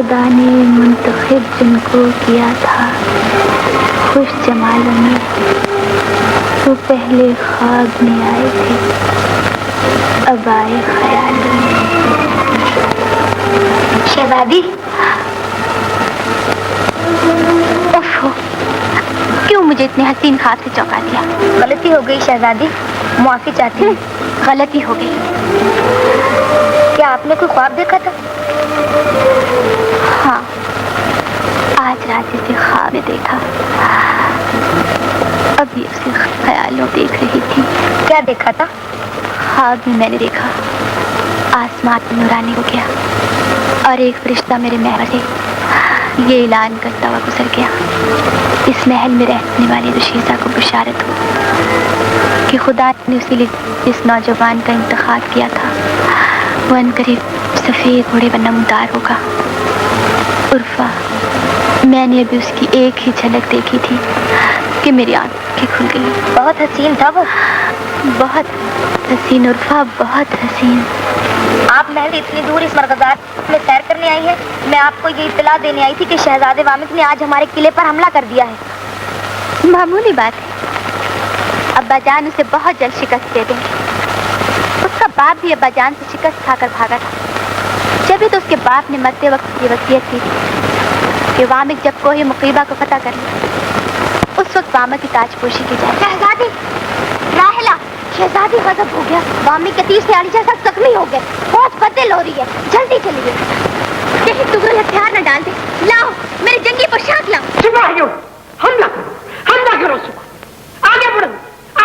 खुदा ने मुंतखब जिनको किया था खुश जमालों में, वो पहले ख्वाब में आए थे, अब आए ख्यालों में। शहजादी, ओफो, क्यों मुझे इतने हसीन ख्वाब से चौंका दिया? गलती हो गई शहजादी, माफी चाहती हूँ। गलती हो गई। क्या आपने कोई ख्वाब देखा था? हाँ, आज रात इसे ख्वाब में देखा। अभी उसे ख्यालों देख रही थी। क्या देखा था? ख्वाब में मैंने देखा आसमान में नूरानी हो गया और एक फरिश्ता मेरे महल से ये ऐलान करता हुआ गुजर गया, इस महल में रहने वाली रुशीजा को बशारत हो कि खुदा ने उसी लिए जिस नौजवान का इंतखाब किया था वो अनकरीब सफ़ेद घोड़े पर नमदार होगा। उर्फा, मैंने अभी उसकी एक ही झलक देखी थी कि मेरी आंखें खुल गई। बहुत हसीन था वो, बहुत हसीन उर्फा, बहुत हसीन। आप महल इतनी दूर इस मरकज़ात में सैर करने आई है। मैं आपको ये इत्तला देने आई थी कि शहजादे वामिक ने आज हमारे किले पर हमला कर दिया है। मामूली बात है, अब्बाजान उसे बहुत जल्द शिकस्त दे देंगे। उसका बाप भी अब्बाजान से शिकस्त खाकर भागा था। जब भी तो उसके बाप ने मरते वक्त ये वसीयत की कि वामिक जब कोई मुकीबा को फतह कर ले उस वक्त वामिक की ताजपोशी की जाए। शहजादी, राहिला, शहजादी गजब हो गया। वामिक के तीर से आलिशा सख्त जख्मी हो गए, बहुत बदल हो रही है। जल्दी चलिए, कहीं तुगल हथियार न डाल दे। लाओ मेरी जंगी पोशाक लाओ। सिपाहियों, हमला करो, हमला करो। आगे बढ़ो,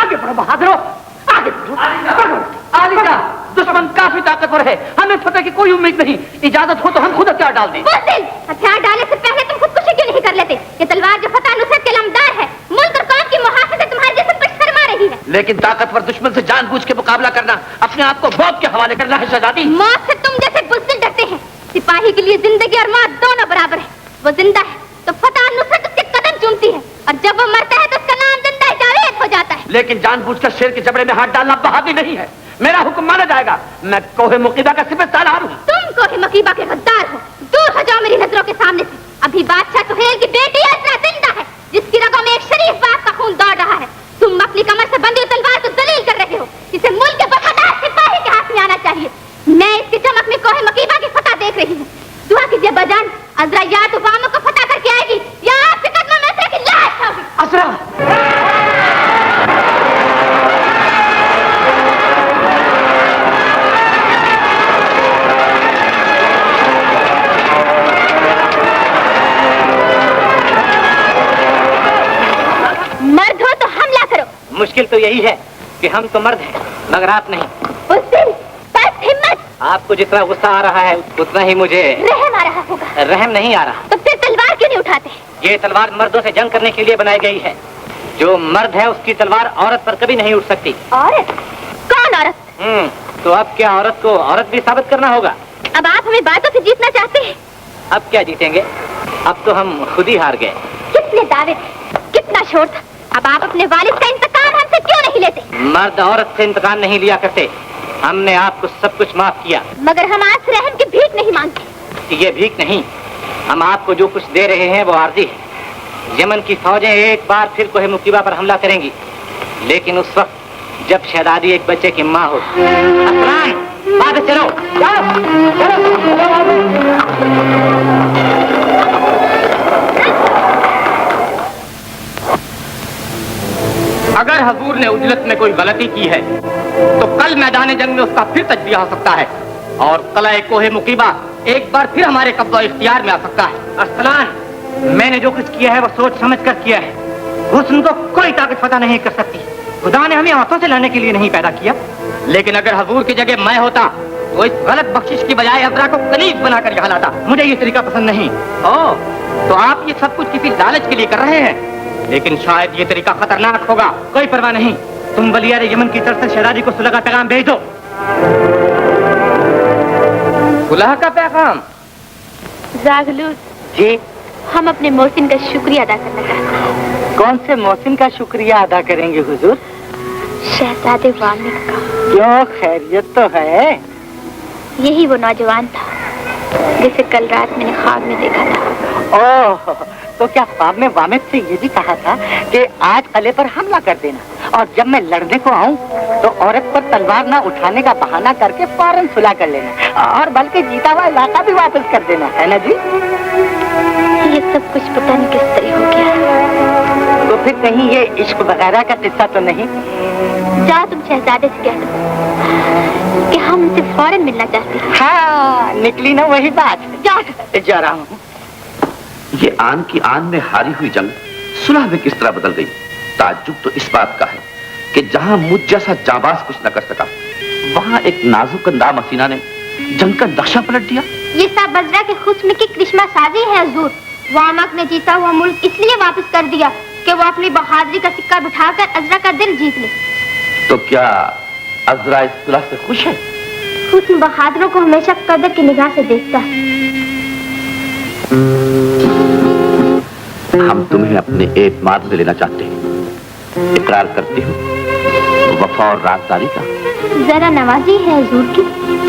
आगे बढ़ो बहादुरों, आगे बढ़ो। आलिशा, दुश्मन काफी ताकतवर है, हमें फतह की कोई उम्मीद नहीं। इजाजत हो तो हम खुद हथियार डाल दें। हथियार डालने से पहले तुम खुदकुशी क्यों नहीं कर लेते? ये तलवार जो फतह नुसरत के लमदार है, मुल्क और कौम की मुहाफिजत तुम्हारे जिस्म पर शर्मा रही है। लेकिन ताकतवर दुश्मन से जानबूझ के मुकाबला करना अपने आप को मौत के हवाले करना है शहजादी। मौत से तुम जैसे बुज़दिल डरते हैं। सिपाही के लिए जिंदगी और मौत दोनों बराबर है। वो जिंदा है तो फतह नुसरत उसके कदम चूमती है, और जब वो मरता है तो उसका नाम जिंदा जावेद हो जाता है। लेकिन जानबूझकर शेर के जबड़े में हाथ डालना बहादुरी नहीं है। मेरा हुक्म माना जाएगा। मैं कोहे मुकीबा का सिपह सालार हूँ। तुम कोहे मुकीबा के गद्दार हो। दूर हो जाओ मेरी नजरों के सामने से। अभी बादशाह सुहेल की बेटी असरा जिंदा है, जिसकी रगों में एक शरीफ बाप का खून दौड़ रहा है। तुम अपनी कमर से बंधी तलवार को जलील कर रहे हो। इसे मुल्क के वफादार सिपाही के हाथ में आना चाहिए। मैं इसकी चमक में कोहे मुकीबा की फतह देख रही हूँ। दुआ कीजिए बजान, अजरा या तो वामों को फतह करके आएगी या आपके कदमों में असरा की लाश होगी। असरा, मुश्किल तो यही है कि हम तो मर्द हैं मगर आप नहीं। बस हिम्मत। आपको जितना गुस्सा आ रहा है उतना ही मुझे रहम आ रहा होगा। रहम नहीं आ रहा। तो फिर तलवार क्यों नहीं उठाते? ये तलवार मर्दों से जंग करने के लिए बनाई गई है। जो मर्द है उसकी तलवार औरत पर कभी नहीं उठ सकती। औरत? कौन औरत? तो अब क्या औरत को औरत भी साबित करना होगा? अब आप हमें बातों से जीतना चाहते हैं? अब क्या जीतेंगे, अब तो हम खुद ही हार गए। कितने दावे, कितना शोर था। अब आप अपने वालिद का इंतकाम हमसे क्यों नहीं लेते? मर्द औरत से इंतकाम नहीं लिया करते। हमने आपको सब कुछ माफ किया। मगर हम आज रहम की भीख नहीं मांगते। ये भीख नहीं, हम आपको जो कुछ दे रहे हैं वो आर्जी है। यमन की फौजें एक बार फिर कोहे मुकीबा पर हमला करेंगी, लेकिन उस वक्त जब शहजादी एक बच्चे की माँ हो। असरान, बाद चलो, अगर हजूर ने उजलत में कोई गलती की है तो कल मैदान जंग में उसका फिर तजबिया हो सकता है और कलए कोहे मुकीबा एक बार फिर हमारे कब्ज़ो इख्तियार में आ सकता है। अरसलान, मैंने जो कुछ किया है वो सोच समझ कर किया है। हुस्न को कोई ताकत पता नहीं कर सकती। खुदा ने हमें हाथों से लाने के लिए नहीं पैदा किया। लेकिन अगर हजूर की जगह मैं होता तो इस गलत बख्शिश की बजाय अबरा को कनीज बनाकर यहाँ लाता। मुझे ये तरीका पसंद नहीं। ओह, तो आप ये सब कुछ किसी लालच के लिए कर रहे हैं, लेकिन शायद ये तरीका खतरनाक होगा। कोई परवाह नहीं, तुम वलियार यमन की तरफ से शहजादी को सुलह का पैगाम भेज दो। सुलह का पैगाम? जागलूस जी, हम अपने मोहसिन का शुक्रिया अदा करना चाहते हैं। कौन से मोहसिन का शुक्रिया अदा करेंगे हुजूर? शहजादे वामिक का। क्यों, खैरियत तो है? यही वो नौजवान था जिसे कल रात मैंने ख्वाब में देखा था। ओह, तो क्या ख्वाब में वामिद से ये भी कहा था कि आज किले पर हमला कर देना, और जब मैं लड़ने को आऊं तो औरत पर तलवार ना उठाने का बहाना करके फौरन सुलह कर लेना, और बल्कि जीता हुआ इलाका भी वापस कर देना, है ना जी? ये सब कुछ पता नहीं किस तरह हो गया। तो फिर कहीं ये इश्क वगैरह का किस्सा तो नहीं? जाओ तुम शहजादे से कह दो कि हम उनसे फौरन मिलना चाहते हैं। हाँ, निकली ना वही बात। जा रहा हूँ। ये आन की आन में हारी हुई जंग सुलह में किस तरह बदल गई? ताज्जुब तो इस बात का है कि जहां मुझ जैसा जाबाज कुछ न कर सका, वहां एक नाजुक अंदाम हसीना ने जंग का नक्शा पलट दिया। ये सब बजरा के हुस्न की करिश्मा साजी है हुजूर। वामक ने जीता हुआ मुल्क इसलिए वापस कर दिया कि वो अपनी बहादुरी का सिक्का बिठाकर अजरा का दिल जीत ले। तो क्या अजरा इस सुलह से खुश है? हुस्न बहादुरों को हमेशा कदर की निगाह से देखता है। हम तुम्हें अपने एतमाद में लेना चाहते हैं। इकरार करती हूँ वफा और राजदारी का। जरा नवाजी है हुजूर की,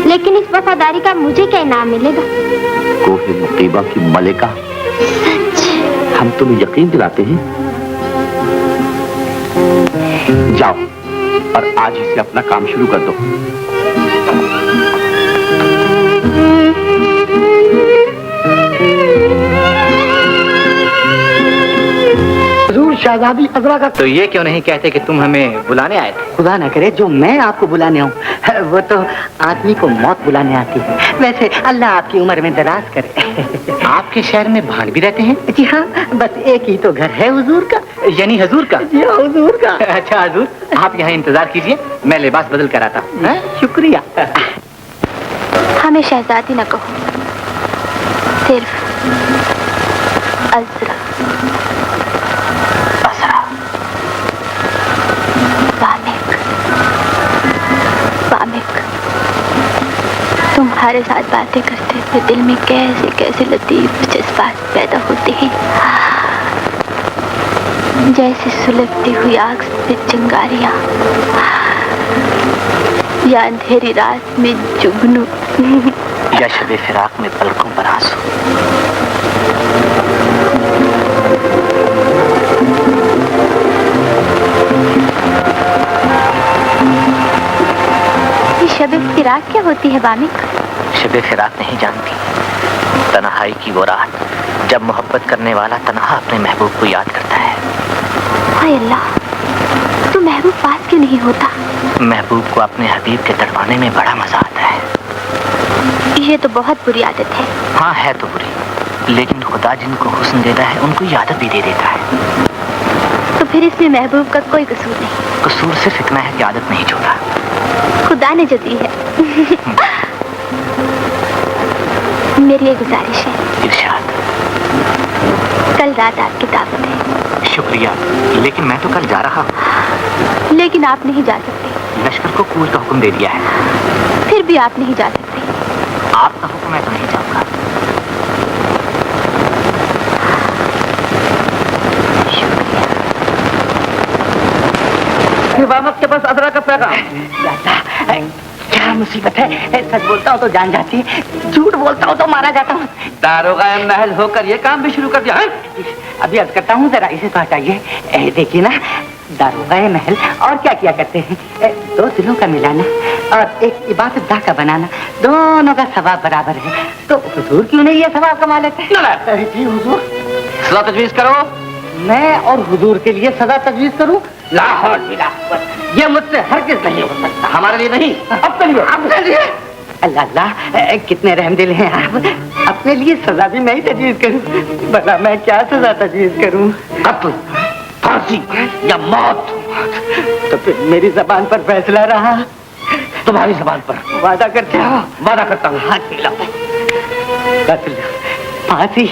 लेकिन इस वफादारी का मुझे क्या इनाम मिलेगा? कोहे मुकीबा की मलिका, हम तुम्हें यकीन दिलाते हैं। जाओ और आज ही से अपना काम शुरू कर दो। शहजादी अजरा का। तो ये क्यों नहीं कहते कि तुम हमें बुलाने आए थे? खुदा न करे जो मैं आपको बुलाने आऊं, वो तो आदमी को मौत बुलाने आती है। वैसे अल्लाह आपकी उम्र में दराज करे। आपके शहर में भाण भी रहते हैं? जी हाँ, बस एक ही तो घर है हुजूर का। यानी हजूर का? जी हाँ, हुजूर का। अच्छा हजूर, आप यहाँ इंतजार कीजिए, मैं लिबास बदल कर आता हूँ। शुक्रिया। हमें शहजादी न कहो, सिर्फ अजरा। तुम्हारे साथ बातें करते हुए दिल में कैसे कैसे लतीफ जज्बात पैदा होते हैं, जैसे सुलगती हुई आग से चिंगारियां या अंधेरी रात में जुगनू या शबे फिराक में पलकों पर आंसू। शबे फिराक क्या होती है वामिक? शबे फिराक नहीं जानती, तन्हाई की वो रात जब मोहब्बत करने वाला तन्हा अपने महबूब को याद करता है। हाय अल्लाह, तो महबूब पास क्यों नहीं होता? महबूब को अपने हबीब के तड़पाने में बड़ा मजा आता है। ये तो बहुत बुरी आदत है। हाँ है तो बुरी, लेकिन खुदा जिनको हुस्न देता है उनको ये आदत भी दे देता है। तो फिर इसमें महबूब का कोई कसूर नहीं? कसूर सिर्फ इतना है कि आदत नहीं छोड़ा, खुदा ने जो दी है। मेरी एक गुजारिश है। इरशाद। कल रात आपकी दावत है। शुक्रिया, लेकिन मैं तो कल जा रहा हूँ। लेकिन आप नहीं जा सकते। लश्कर को कूल का हुक्म दे दिया है। फिर भी आप नहीं जा सकते। आपका हुक्म है तो नहीं जाऊंगा। वामक के पास अजरा का पैगाम। क्या मुसीबत है, सच बोलता हूँ तो जान जाती है, झूठ बोलता हूँ तो मारा जाता हूँ। दारोगा महल होकर ये काम भी शुरू कर दिया है? अभी अर्ज करता हूँ, जरा इसे तो हटाइए। देखिए ना, दारोगा महल और क्या किया करते हैं, दो दिलों का मिलाना और एक इबादतगाह का बनाना, दोनों का सवाब बराबर है। तो हुजूर क्यों नहीं ये सवाब कमा लेते? जी हुजूर। सजा तजवीज करो। मैं और हुजूर के लिए सजा तजवीज करूं? लाहौर बिला, ये मुझसे हरगिज़ नहीं हो सकता। हमारे लिए नहीं, अपने लिए। अपने लिए? अल्लाह अल्लाह, कितने रहमदिल हैं आप। अपने लिए सजा भी मैं ही तजवीज करूं? भला मैं क्या सजा तजवीज करूं? कत्ल, फांसी या मौत। तो फिर मेरी जबान पर फैसला रहा? तुम्हारी जबान पर। वादा करते हो? वादा करता हूँ। हाथ मिलाओ। कत्ल, फांसी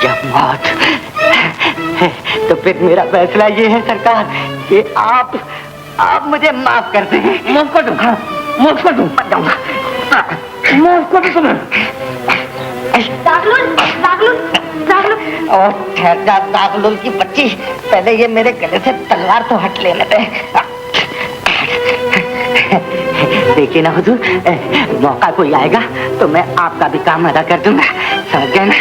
या मौत। तो फिर मेरा फैसला ये है सरकार कि आप मुझे माफ कर दें। माफ कर दूं, माफ कर दूं। मत जाऊंगा, माफ कर दूं तुम्हें। दागलुल, दागलुल, दागलुल। और ठहर जा दागलुल की बच्ची, पहले ये मेरे गले से तलवार तो हट लेने दे। देखिए ना हुजूर, मौका कोई आएगा तो मैं आपका भी काम अदा कर दूंगा, समझ गए ना?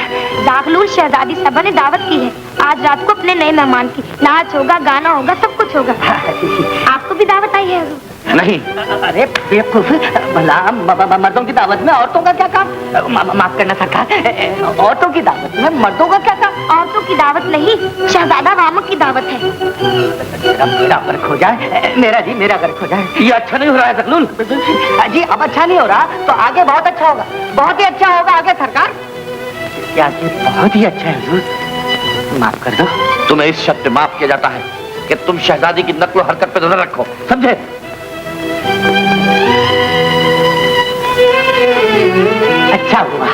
दागलूर शहजादी साहबा ने दावत की है आज रात को अपने नए मेहमान की। नाच होगा, गाना होगा, सब कुछ होगा। आपको भी दावत आई है हुजूर? नहीं। अरे बेवकूफ, भला मर्दों की दावत में औरतों का क्या काम? माफ करना सरकार, औरतों की दावत में मर्दों का क्या काम? औरतों की दावत नहीं, शहजादा वामक की दावत है। मेरा गर्क हो जाए, मेरा गर्क हो जाए। ये अच्छा नहीं हो रहा है दखलूल। जी अब अच्छा नहीं हो रहा तो आगे बहुत अच्छा होगा, बहुत ही अच्छा होगा आगे सरकार। क्या बहुत ही अच्छा है हुजूर, माफ कर दो। तुम्हें इस शर्त पे माफ किया जाता है कि तुम शहजादी की नक्ल हरकत पे नजर रखो, समझे? अच्छा हुआ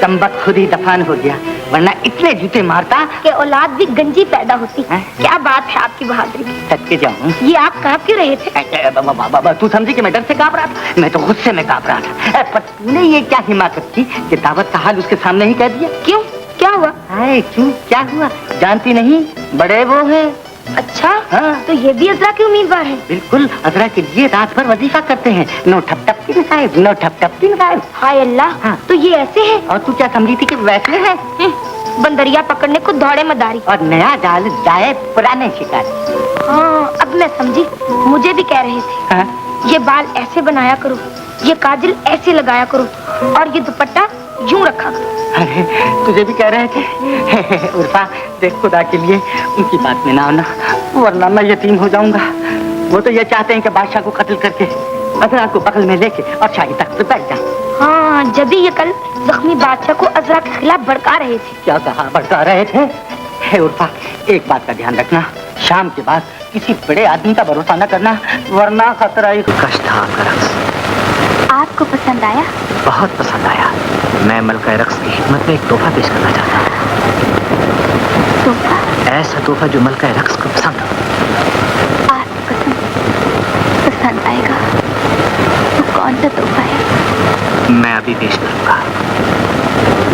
संबत खुद ही दफान हो गया, वरना इतने जूते मारता कि औलाद भी गंजी पैदा होती है। हैं? क्या बात है आपकी बहादुरी की। सच के जाऊं, ये आप कांप क्यों रहे थे? तू समझी कि मैं डर से कांप रहा था? मैं तो गुस्से में कांप रहा था। पर तूने ये क्या हिमाकत की कि दावत का हाल उसके सामने ही कह दिया? क्यों, क्या हुआ? हाय क्यों, क्या हुआ? जानती नहीं, बड़े वो हैं। अच्छा, हाँ। तो ये भी अजरा के उम्मीदवार हैं? बिल्कुल, अजरा के लिए रात भर वजीफा करते हैं। नो ठप टप तीन साहिब, नो ठप टप तीन साहिब। हाय अल्लाह, हाँ। तो ये ऐसे है? और तू क्या समझी थी कि वैसे है? बंदरिया पकड़ने को दौड़े मदारी। और नया जाल जाए पुराने शिकार। हाँ, अब मैं समझी। मुझे भी कह रहे थे हाँ? ये बाल ऐसे बनाया करो, ये काजल ऐसे लगाया करो, और ये दुपट्टा यूं रखा करो। अरे तुझे भी कह रहे थे? उर्फा देख, खुदा के लिए उनकी बात में ना आना, वरना मैं यतीम हो जाऊंगा। वो तो ये चाहते हैं कि बादशाह को कत्ल करके अजरा को बगल में लेके और शाही तख्त पे बैठ जाए। हाँ, जब ये कल जख्मी बादशाह को अजरा के खिलाफ भड़का रहे थे। क्या कहा भड़का रहे थे? हे उर्फा, एक बात का ध्यान रखना, शाम के बाद किसी बड़े आदमी का भरोसा न करना, वरना खतरा ही। कष्ट था आपका रक्स, आपको पसंद आया? बहुत पसंद आया। मैं मलका रक्स की खिदमत में एक तोहफा पेश करना चाहता हूँ। तोहफा? ऐसा तोहफा जो मलका रक्स को पसंद हो। आपको पसंद आएगा तो कौन सा तोहफा है? मैं अभी पेश करूंगा,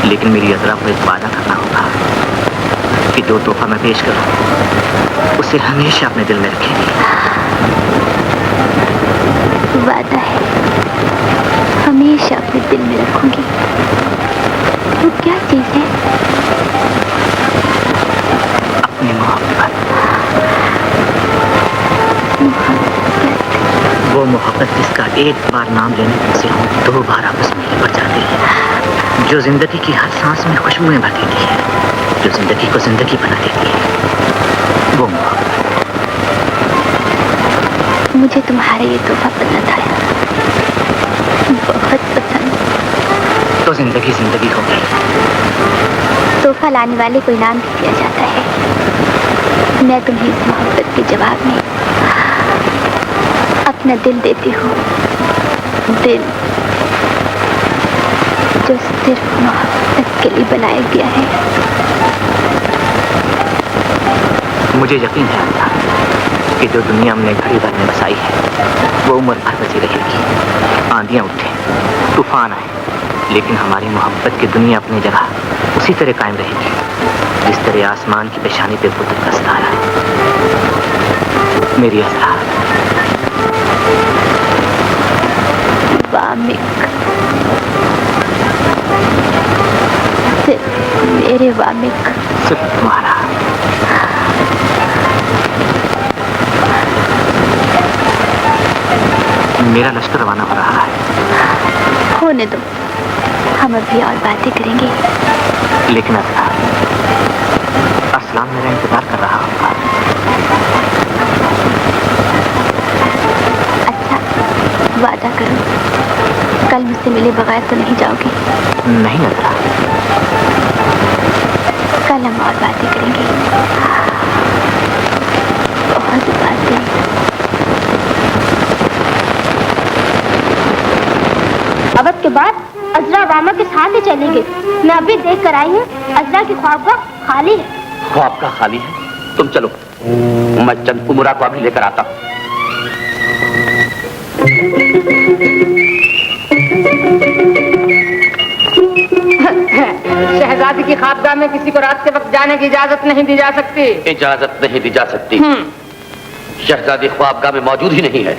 लेकिन मेरी अजरा को एक वादा करना होगा कि जो तोहफा मैं पेश करूं उसे हमेशा अपने दिल में रखेंगे। वादा है, हमेशा अपने दिल में रखूंगी। वो क्या चीज है? अपनी मोहब्बत। वो मोहब्बत जिसका एक बार नाम लेने से हम दो बार आपस में लिपट जाते हैं, जो जिंदगी की हर सांस में खुशबुएं भर देती है, जो जिंदगी को जिंदगी बना देती है, वो मोहब्बत। मुझे तुम्हारा ये तोहफा पसंद आया, बहुत पसंद। तो जिंदगी जिंदगी हो गई। तोहफा लाने वाले को इनाम भी दिया जाता है। मैं तुम्हें इस मोहब्बत के जवाब में अपना दिल देती हूँ, दिल जो सिर्फ मोहब्बत के लिए बनाया गया है। मुझे यकीन है अल्लाह कि जो दुनिया हमने घड़ी भर में बसाई है वो उम्र भर बची रहेगी। आंधियां उठे, तूफान आए, लेकिन हमारी मोहब्बत की दुनिया अपनी जगह उसी तरह कायम रहेगी जिस तरह आसमान की पेशानी पे बुद्ध का सितारा है। मेरी अज़रा। वामिक, सिर्फ मेरे वामिक, सिर्फ तुम्हारा। मेरा लश्कर रवाना हो रहा है। होने दो, हम अभी और बातें करेंगे। लेकिन असलाम मेरा इंतजार कर रहा होगा। अच्छा, वादा करो कल मुझसे मिले बगैर तो नहीं जाओगी? नहीं अज़रा। कल हम और बातें करेंगे, बहुत बातें। अब के बाद अजरा वामा के साथ ही चलेंगे। मैं अभी देख कर आई हूँ, अजरा की ख्वाबगाह खाली है। ख्वाबगाह खाली है? तुम चलो, मैं चंद उमरा को अभी लेकर आता हूँ। शहजादी की ख्वाबगाह में किसी को रात के वक्त जाने की इजाजत नहीं दी जा सकती। इजाजत नहीं दी जा सकती? शहजादी ख्वाबगाह में मौजूद ही नहीं है।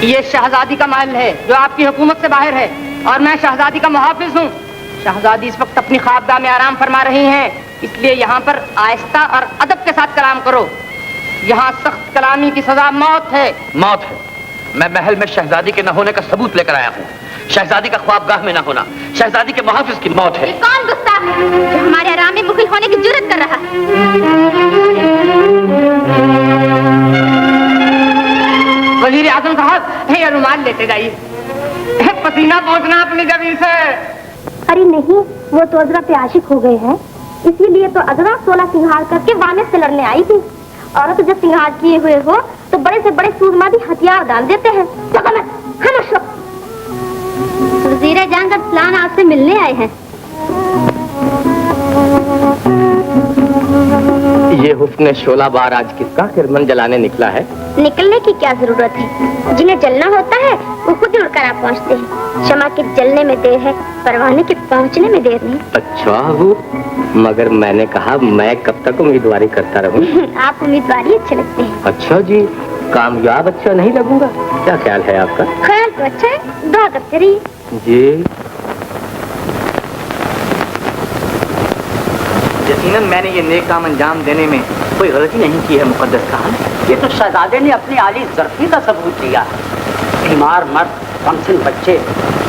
ये शहजादी का महल है जो आपकी हुकूमत से बाहर है और मैं शहजादी का मुहाफिज हूँ। शहजादी इस वक्त अपनी ख्वाबगाह में आराम फरमा रही हैं, इसलिए यहाँ पर आहिस्ता और अदब के साथ कलाम करो। यहाँ सख्त कलामी की सजा मौत है। मौत है? मैं महल में शहजादी के न होने का सबूत लेकर आया हूँ। शहजादी का ख्वाबगाह में न होना शहजादी के मुहाफिज की मौत है। ये कौन गुस्ताख है जो हमारे आराम में मुखिल होने की जुर्रत कर रहा है? वजीर आजम साहब, ये रुमाल लेते जाइए, पसीना पोंछना अपनी जमीन से। अरे नहीं, वो तो अजरा पे आशिक हो गए हैं, इसीलिए तो अजरा 16 सिंहार करके वामे से लड़ने आई थी। औरत जब सिंहार किए हुए हो तो बड़े से बड़े सूरमादी हथियार डाल देते हैं। वजीर जान का प्लान आपसे मिलने आए हैं। ये हुस्न शोला बार आज किसका किरमन जलाने निकला है? निकलने की क्या जरूरत है, जिन्हें जलना होता है वो खुद ही उड़कर आ पहुँचते हैं। शमा के जलने में देर है, परवाने के पहुँचने में देर नहीं। अच्छा वो, मगर मैंने कहा मैं कब तक उम्मीदवारी करता रहूं? आप उम्मीदवारी अच्छे लगते हैं। अच्छा जी, कामयाब अच्छा नहीं लगूंगा? क्या ख्याल है आपका? ख्याल तो अच्छा है, दुआ करते रहिए जी। यकीनन मैंने ये नेक काम अंजाम देने में कोई गलती नहीं की है मुकद्दस खान। ये तो शहजादे ने अपनी आली ज़र्फी का सबूत दिया। बीमार मर्द, कमसिन बच्चे,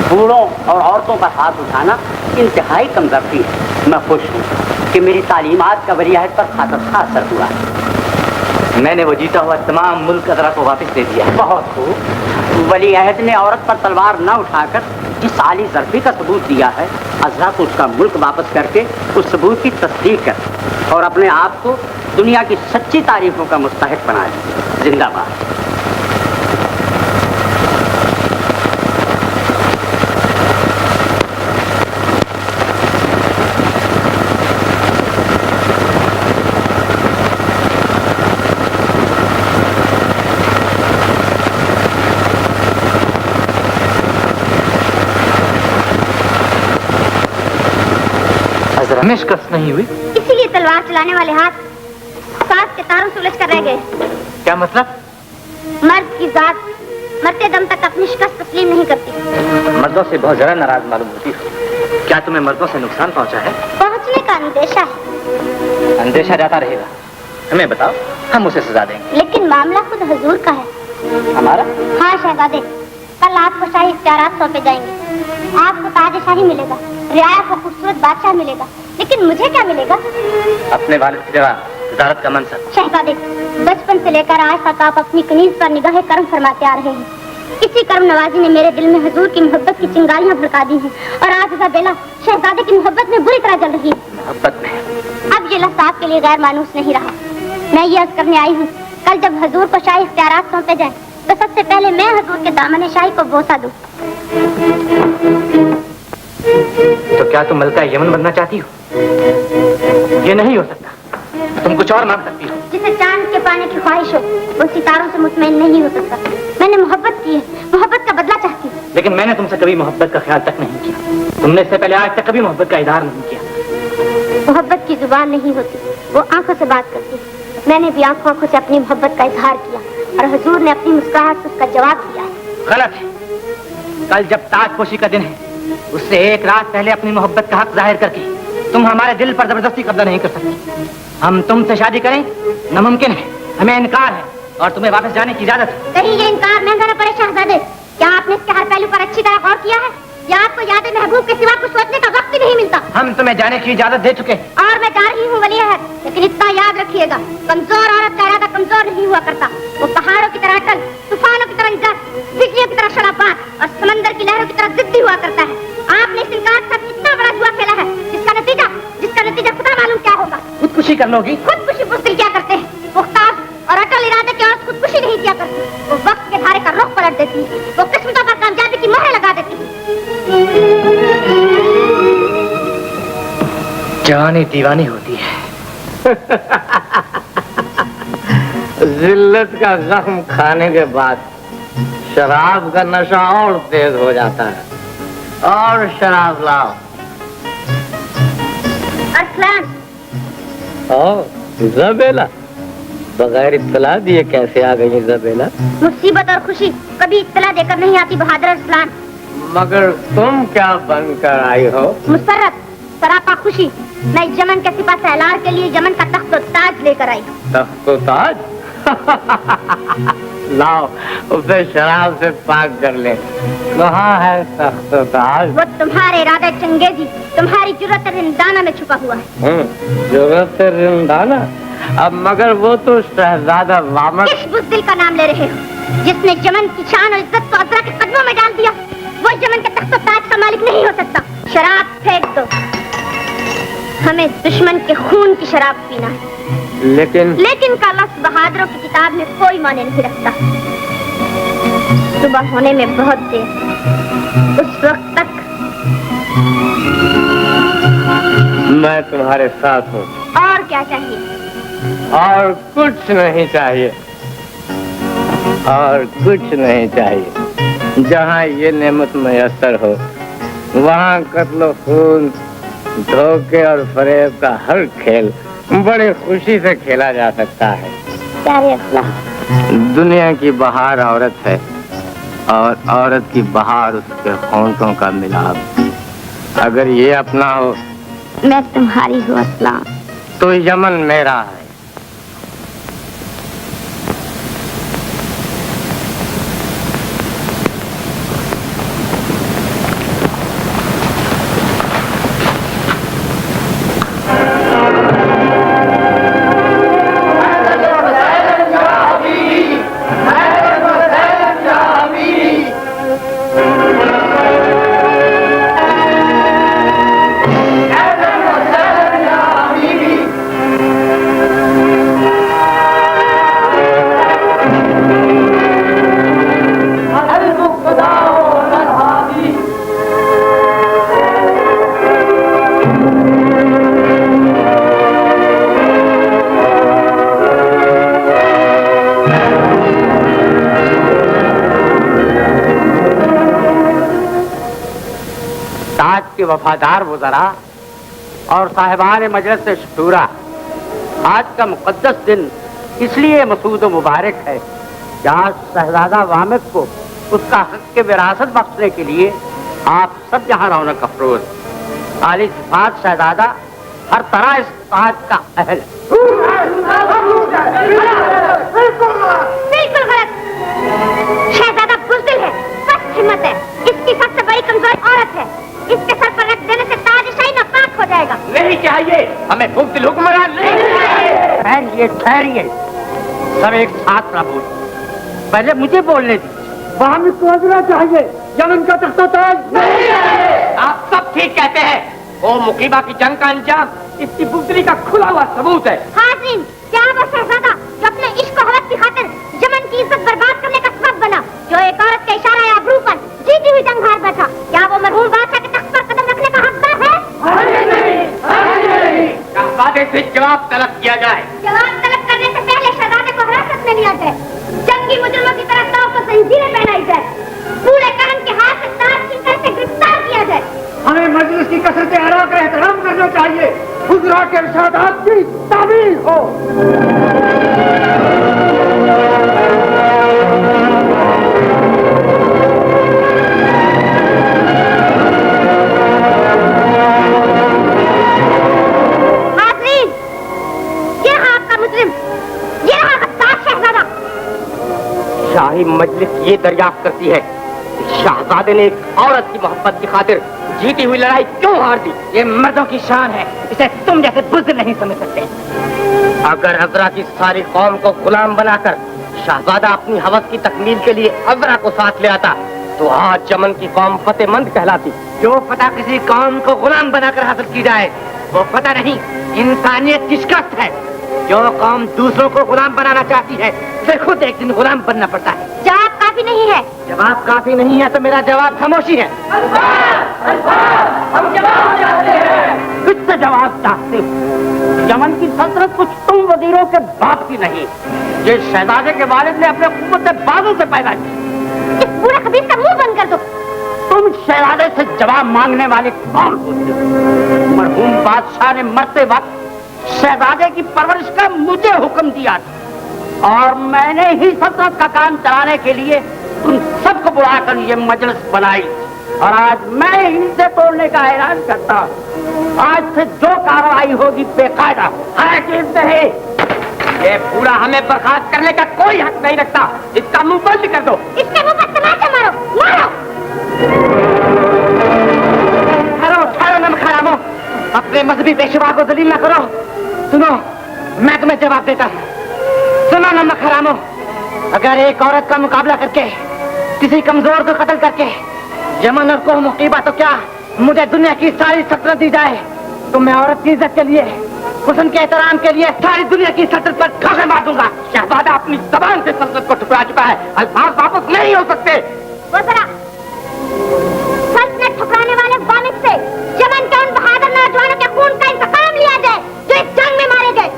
बूढ़ों और औरतों पर हाथ उठाना इंतहाई कमजोरी है। मैं खुश हूँ कि मेरी तालीमात का वलीअहद पर खासा असर हुआ। मैंने वो जीता हुआ तमाम मुल्क अजरा को वापस दे दिया। बहुत खूब। वलीअहद ने औरत पर तलवार न उठाकर जिस आली ज़र्फी का सबूत दिया है, अजरा को उसका मुल्क वापस करके उस सबूत की तस्दीक कर और अपने आप को दुनिया की सच्ची तारीफों का मुस्तहिक बना ले। जिंदाबाद। हमें शिकस्त नहीं हुई, इसीलिए तलवार चलाने वाले हाथ सांस के तारों से उलझ कर रह गए। क्या मतलब? मर्द की जात मरते दम तक अपनी शिकस्त तस्लीम नहीं करती। मर्दों से बहुत जरा नाराज मालूम होती हो। क्या तुम्हें मर्दों से नुकसान पहुंचा है? पहुंचने का अंदेशा है। अंदेशा जाता रहेगा। हमें बताओ, हम उसे सजा देंगे। लेकिन मामला खुद हुजूर का है। हमारा? हाँ शहजादे, कल आपको शाही इख्तियारात सौंपे जाएंगे। आपको ताज शाही मिलेगा, रियाया को खूबसूरत बादशाह मिलेगा, लेकिन मुझे क्या मिलेगा? अपने वालिद की जगह वज़ारत का मनसब। शहजादे, बचपन से लेकर आज तक आप अपनी कनीज पर निगाह करम फरमाते आ रहे हैं। इसी करम नवाजी ने मेरे दिल में हुजूर की मोहब्बत की चिंगारियां भड़का दी हैं और आज इज़ाबेला शहजादे की मोहब्बत में बुरी तरह जल रही है। मोहब्बत में? अब ये लफ्ज़ आपके लिए गैर मानूस नहीं रहा। मैं ये अर्ज करने आई हूँ, कल जब हुजूर को शाही इख्तियारात सौंपे जाए तो सबसे पहले मैं हुजूर के दामन शाही को बोसा दूं। तो क्या तुम मलका यमन बनना चाहती हो? ये नहीं हो सकता, तुम कुछ और मांग सकती हो। जिसे चांद के पाने की ख्वाहिश हो वो सितारों से मुतमईन नहीं हो सकता। मैंने मोहब्बत की है, मोहब्बत का बदला चाहती हूँ। लेकिन मैंने तुमसे कभी मोहब्बत का ख्याल तक नहीं किया। तुमने इससे पहले आज तक कभी मोहब्बत का इजहार नहीं किया। मोहब्बत की जुबान नहीं होती, वो आंखों से बात करती है। मैंने भी आंखों से अपनी मोहब्बत का इजहार किया और हुजूर ने अपनी मुस्कुराहट से उसका जवाब दिया है। गलत है। कल जब ताजपोशी का दिन है, उससे एक रात पहले अपनी मोहब्बत का हक जाहिर करके तुम हमारे दिल पर जबरदस्ती कब्जा नहीं कर सकती। हम तुमसे शादी करें नामुमकिन है, हमें इनकार है और तुम्हें वापस जाने की इजाजत है। कहीं ये इनकार महंगा न पड़े शहजादे। क्या आपने इसके हर पहलू पर अच्छी तरह गौर किया है या आपको याद महबूब के सिवा कुछ सोचने का वक्त भी नहीं मिलता? हम तुम्हें जाने की इजाजत दे चुके हैं। और मैं जा रही हूँ वलीअहद, लेकिन इतना याद रखिएगा, कमजोर औरत का इरादा कमजोर नहीं हुआ करता। वो पहाड़ों की तरह अटल, तूफानों की तरह इज्जत, बिजलियों की तरह शराबात और समंदर की लहरों की तरह जिद्दी हुआ करता है। आपने इस इनकार का इतना बड़ा जुआ खेला है जिसका नतीजा खुदा मालूम क्या होगा। खुदकुशी कर लोगी? खुदकुशी बुज़दिल क्या करते हैं? मुख्तार और अटल इरादे की औरत खुदकुशी नहीं किया करती। वो वक्त के धारे का रुख पलट देती है, वो किस्मतों पर कामयाबी की मोहर लगा देती है। जवानी दीवानी होती है। जिल्लत का जख्म खाने के बाद शराब का नशा और तेज हो जाता है। और शराब लाओ। अरसलान, इज़ाबेला, बगैर इत्तला दिए कैसे आ गई इज़ाबेला? मुसीबत और खुशी कभी इत्तला देकर नहीं आती बहादुर अरसलान। मगर तुम क्या बनकर आई हो? मुसर्रत, सरापा खुशी। मैं यमन के सिपा सैलार के लिए यमन का तख्त ताज लेकर आई हूँ। तख्त ताज? लाओ उसे शराब से पाक कर ले। कहाँ है तख्त ताज? वो तुम्हारे इरादे चंगेजी, तुम्हारी जुर्रत रिंदाना में छुपा हुआ है। जुर्रत रिंदाना? अब मगर वो तो शहजादा वामन। किस बुज़दिल का नाम ले रहे हो जिसने यमन की शान और इज्जत को अज़रा के कदमों में डाल दिया? वो यमन के तख्त ताज का मालिक नहीं हो सकता। शराब फेंक दो, हमें दुश्मन के खून की शराब पीना है। लेकिन का लफ्ज़ बहादुरों की किताब में कोई माने नहीं रखता। सुबह होने में बहुत देर, उस वक्त तक मैं तुम्हारे साथ हूँ। और क्या चाहिए? और कुछ नहीं चाहिए, और कुछ नहीं चाहिए। जहाँ ये नेमत मैसर हो वहाँ कत्ल खून, धोखे और फरेब का हर खेल बड़ी खुशी से खेला जा सकता है। दुनिया की बहार औरत है और औरत की बहार उसके होंठों का मिलाप। अगर ये अपना हो, मैं तुम्हारी हूँ असलाम। तो यमन मेरा है। वफादार वज़रा और साहिबान मजलिस शूरा, आज का मुक़द्दस दिन इसलिए मसूद मुबारक है कि आज शहजादा वामिद को उसका हक के विरासत बख्शने के लिए आप सब यहाँ रौनक अफरोज। आली सिफात शहजादा हर तरह इस ताज का अहल। बिल्कुल गलत। शहजादा बुज़दिल है, सख्त हिम्मत है। इसकी सबसे बड़ी कमजोरी औरत है। इसके सर पर रख देने से ताजशाही नापाक हो जाएगा। नहीं चाहिए, हमें बुज़दिल हुक्मरान नहीं। ठहरिए ठहरिए, सब एक साथ ना बोल। पहले मुझे बोलने दी। वामिद को अज़रा चाहिए, यमन का तख्त ताज नहीं है। आप सब ठीक कहते हैं। वो मुकीबा की जंग का अंजाम इसकी बुज़दिली का खुला हुआ सबूत है। हाज़िन, क्या वो शहजादा जो अपने इश्क और हवस की खातिर यमन की इज्जत बर्बाद करने का सबब बना, जो एक औरत के इशारा या आबरू पर जीती हुई जंग हार बैठा, क्या वो मरहूम बादशाह के तख्त पर कदम रखने का हकदार है? शहजादे से जवाब तलब किया जाए। जवाब तलब करने से पहले शहजादे को हिरासत में लिया जाए, जंगी मुजरिमों की तरह ताव को जंजीरें पहनाई जाए, पूरे कहन के हाथ से ताज की तरह से गिरफ्तार किया जाए। हमें मजलिस की कसरत आरा का एहतराम करना चाहिए। हुज़रा के इरशादात की तामील हो। हाज़रीन, ये रहा आपका मुजरिम, ये रहा गद्दार शहजादा। शाही मजलिस ये दरियाफ्त करती है कि शहजादे ने एक औरत की मोहब्बत की खातिर जीती हुई लड़ाई क्यों हार दी। ये मर्दों की शान है, इसे तुम जैसे बुज़दिल नहीं समझ सकते। अगर अज़रा की सारी कौम को गुलाम बनाकर शहजादा अपनी हवस की तकमील के लिए अज़रा को साथ ले आता तो आज यमन की कौम फतेहमंद कहलाती। जो फतह किसी कौम को गुलाम बनाकर हासिल की जाए वो फतह नहीं, इंसानियत की शिकस्त है। जो कौम दूसरों को गुलाम बनाना चाहती है उसे खुद एक दिन गुलाम बनना पड़ता है। जवाब काफी नहीं है। जवाब काफी नहीं है तो मेरा जवाब खामोशी है। हम जवाब चाहते हैं। किससे जवाब चाहते हो? यमन की सल्तनत कुछ तुम वजीरों के बाप की नहीं, ये शहजादे के वालिद ने अपने कुव्वत बाजू से पैदा की। इस पूरे खबीर का मुंह बंद कर दो। तुम शहजादे से जवाब मांगने वाले कौन होते हो? मरहूम बादशाह ने मरते वक्त शहजादे की परवरिश का मुझे हुक्म दिया था। और मैंने ही सल्तनत का काम चलाने के लिए तुम सबको बुलाकर ये मजलिस बनाई और आज मैं इनसे तोड़ने का ऐलान करता हूँ। आज से जो कार्रवाई होगी बेकायदा है। ये पूरा हमें बर्खास्त करने का कोई हक नहीं रखता। इसका मुंह बंद कर दो। इसके मुंह पर तमाचा मारो, मारो। ठहरो नमक हरामो, अपने मजहबी पेशवा को दलील न करो। सुनो, मैं तुम्हें जवाब देता हूँ। सुनो नमक हरामो, अगर एक औरत का मुकाबला करके किसी कमजोर को कत्ल करके यमन और को मुकीबा तो क्या मुझे दुनिया की सारी सल्तनत दी जाए तो मैं औरत की इज्जत के लिए, हुस्न के एहतराम के लिए सारी दुनिया की सल्तनत पर ठोकर मार दूंगा। शहजादा अपनी जबान से सल्तनत को ठुकरा चुका है, अल्फाज वापस नहीं हो सकते। सल्तनत ठुकराने वाले वालिद से यमन के उन बहादुर नौजवानों के खून का इंतकाम लिया जाए जो इस जंग में मारे गए।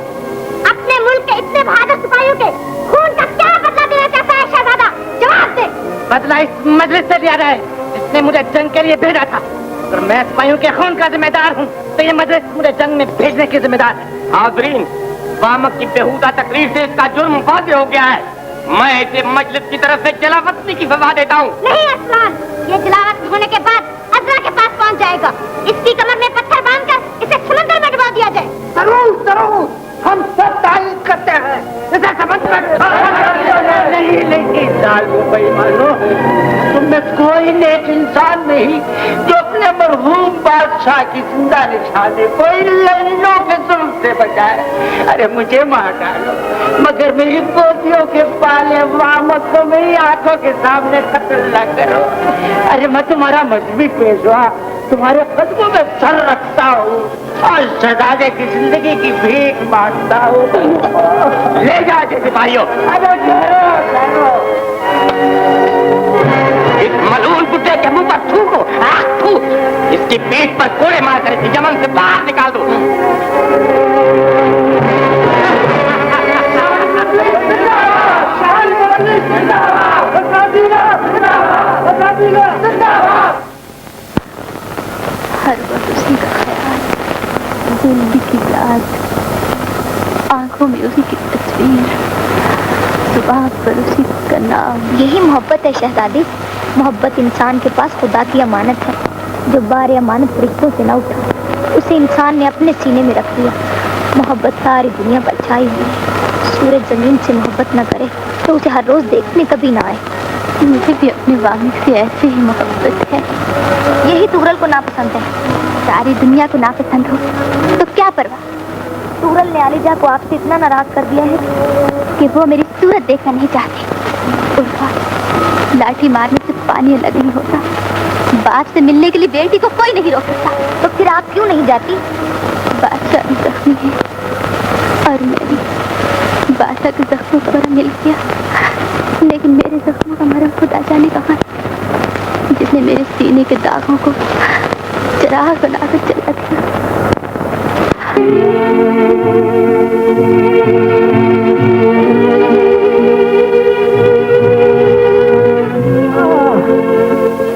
अपने मुल्क के इतने बहादुर सिपाहियों के खून का क्या बदला देना चाहता है शहजादा? जवाब दे। बदला इस मजलिस से लिया जाए जिसने मुझे जंग के लिए भेजा था। अगर मैं सिपाहियों के खून का जिम्मेदार हूँ तो ये मजलिस मुझे जंग में भेजने की जिम्मेदार है। हाज़रीन, वामक की बेहुदा तकरीर से इसका जुर्म वाज़ेह हो गया है। मैं इसे मजलिस की तरफ से जलावतनी की सजा देता हूँ। नहीं असलान, ये जलावत होने के बाद अजरा के पास पहुँच जाएगा। इसकी कमर में पत्थर बांधकर इसे समुद्र में डुबा दिया जाए। जरूर जरूर, हम सब तारीफ करते हैं। इसे समझ नहीं, लेकिन बेईमानो, तुमने कोई नेक इंसान नहीं जो अपने मरहूम बादशाह की जिंदा निशाने कोई लड़ियों के जुल्म से बचाए। अरे मुझे मार डालो मगर मेरी पोतियों के पाले वामक को मेरी आंखों के सामने कत्ल न करो। अरे मैं तुम्हारा मजहबी पेशवा तुम्हारे कदमों में सर रखता हूँ और शहजादे की जिंदगी की भीख मांगता हूँ। ले जाओ सिपाहियों। अरे इस मलून बुड्ढे के मुंह पर थूको, थू। इसकी पीठ पर कोड़े मारकर इसे यमन से बाहर निकाल दो। हर वक्त उसी का ख्याल, दिल की याद, आंखों में उसी की तस्वीर, जुबान पर उसी का नाम। यही मोहब्बत है शहजादी। मोहब्बत इंसान के पास खुदा की अमानत है। जो बार अमानत फरिश्तों से न उठा उसे इंसान ने अपने सीने में रख लिया। मोहब्बत सारी दुनिया पर छाई हुई है। सूरज जमीन से मोहब्बत न करे तो उसे हर रोज देखने कभी ना आए। मुझे भी अपने वालिद से ऐसी ही मोहब्बत है। यही तुगरल को नापसंद है। सारी दुनिया को नापसंद हो तो क्या परवाह। तुगरल ने आलिजा को आपसे इतना नाराज कर दिया है कि वो मेरी सूरत देखना नहीं चाहती। उल्फा, लाठी मारने से पानी अलग नहीं होता। बाप से मिलने के लिए बेटी को कोई नहीं रोक सकता। तो फिर आप क्यों नहीं जाती? बादशाह जख्मी है और मैं भी। बादशाह के जख्मों का मरहम मिल गया, लेकिन मेरे जख्मों का मरहम खुदा जाने कहाँ है, जिसने मेरे सीने के दागों को चिराग बनाकर चला दिया।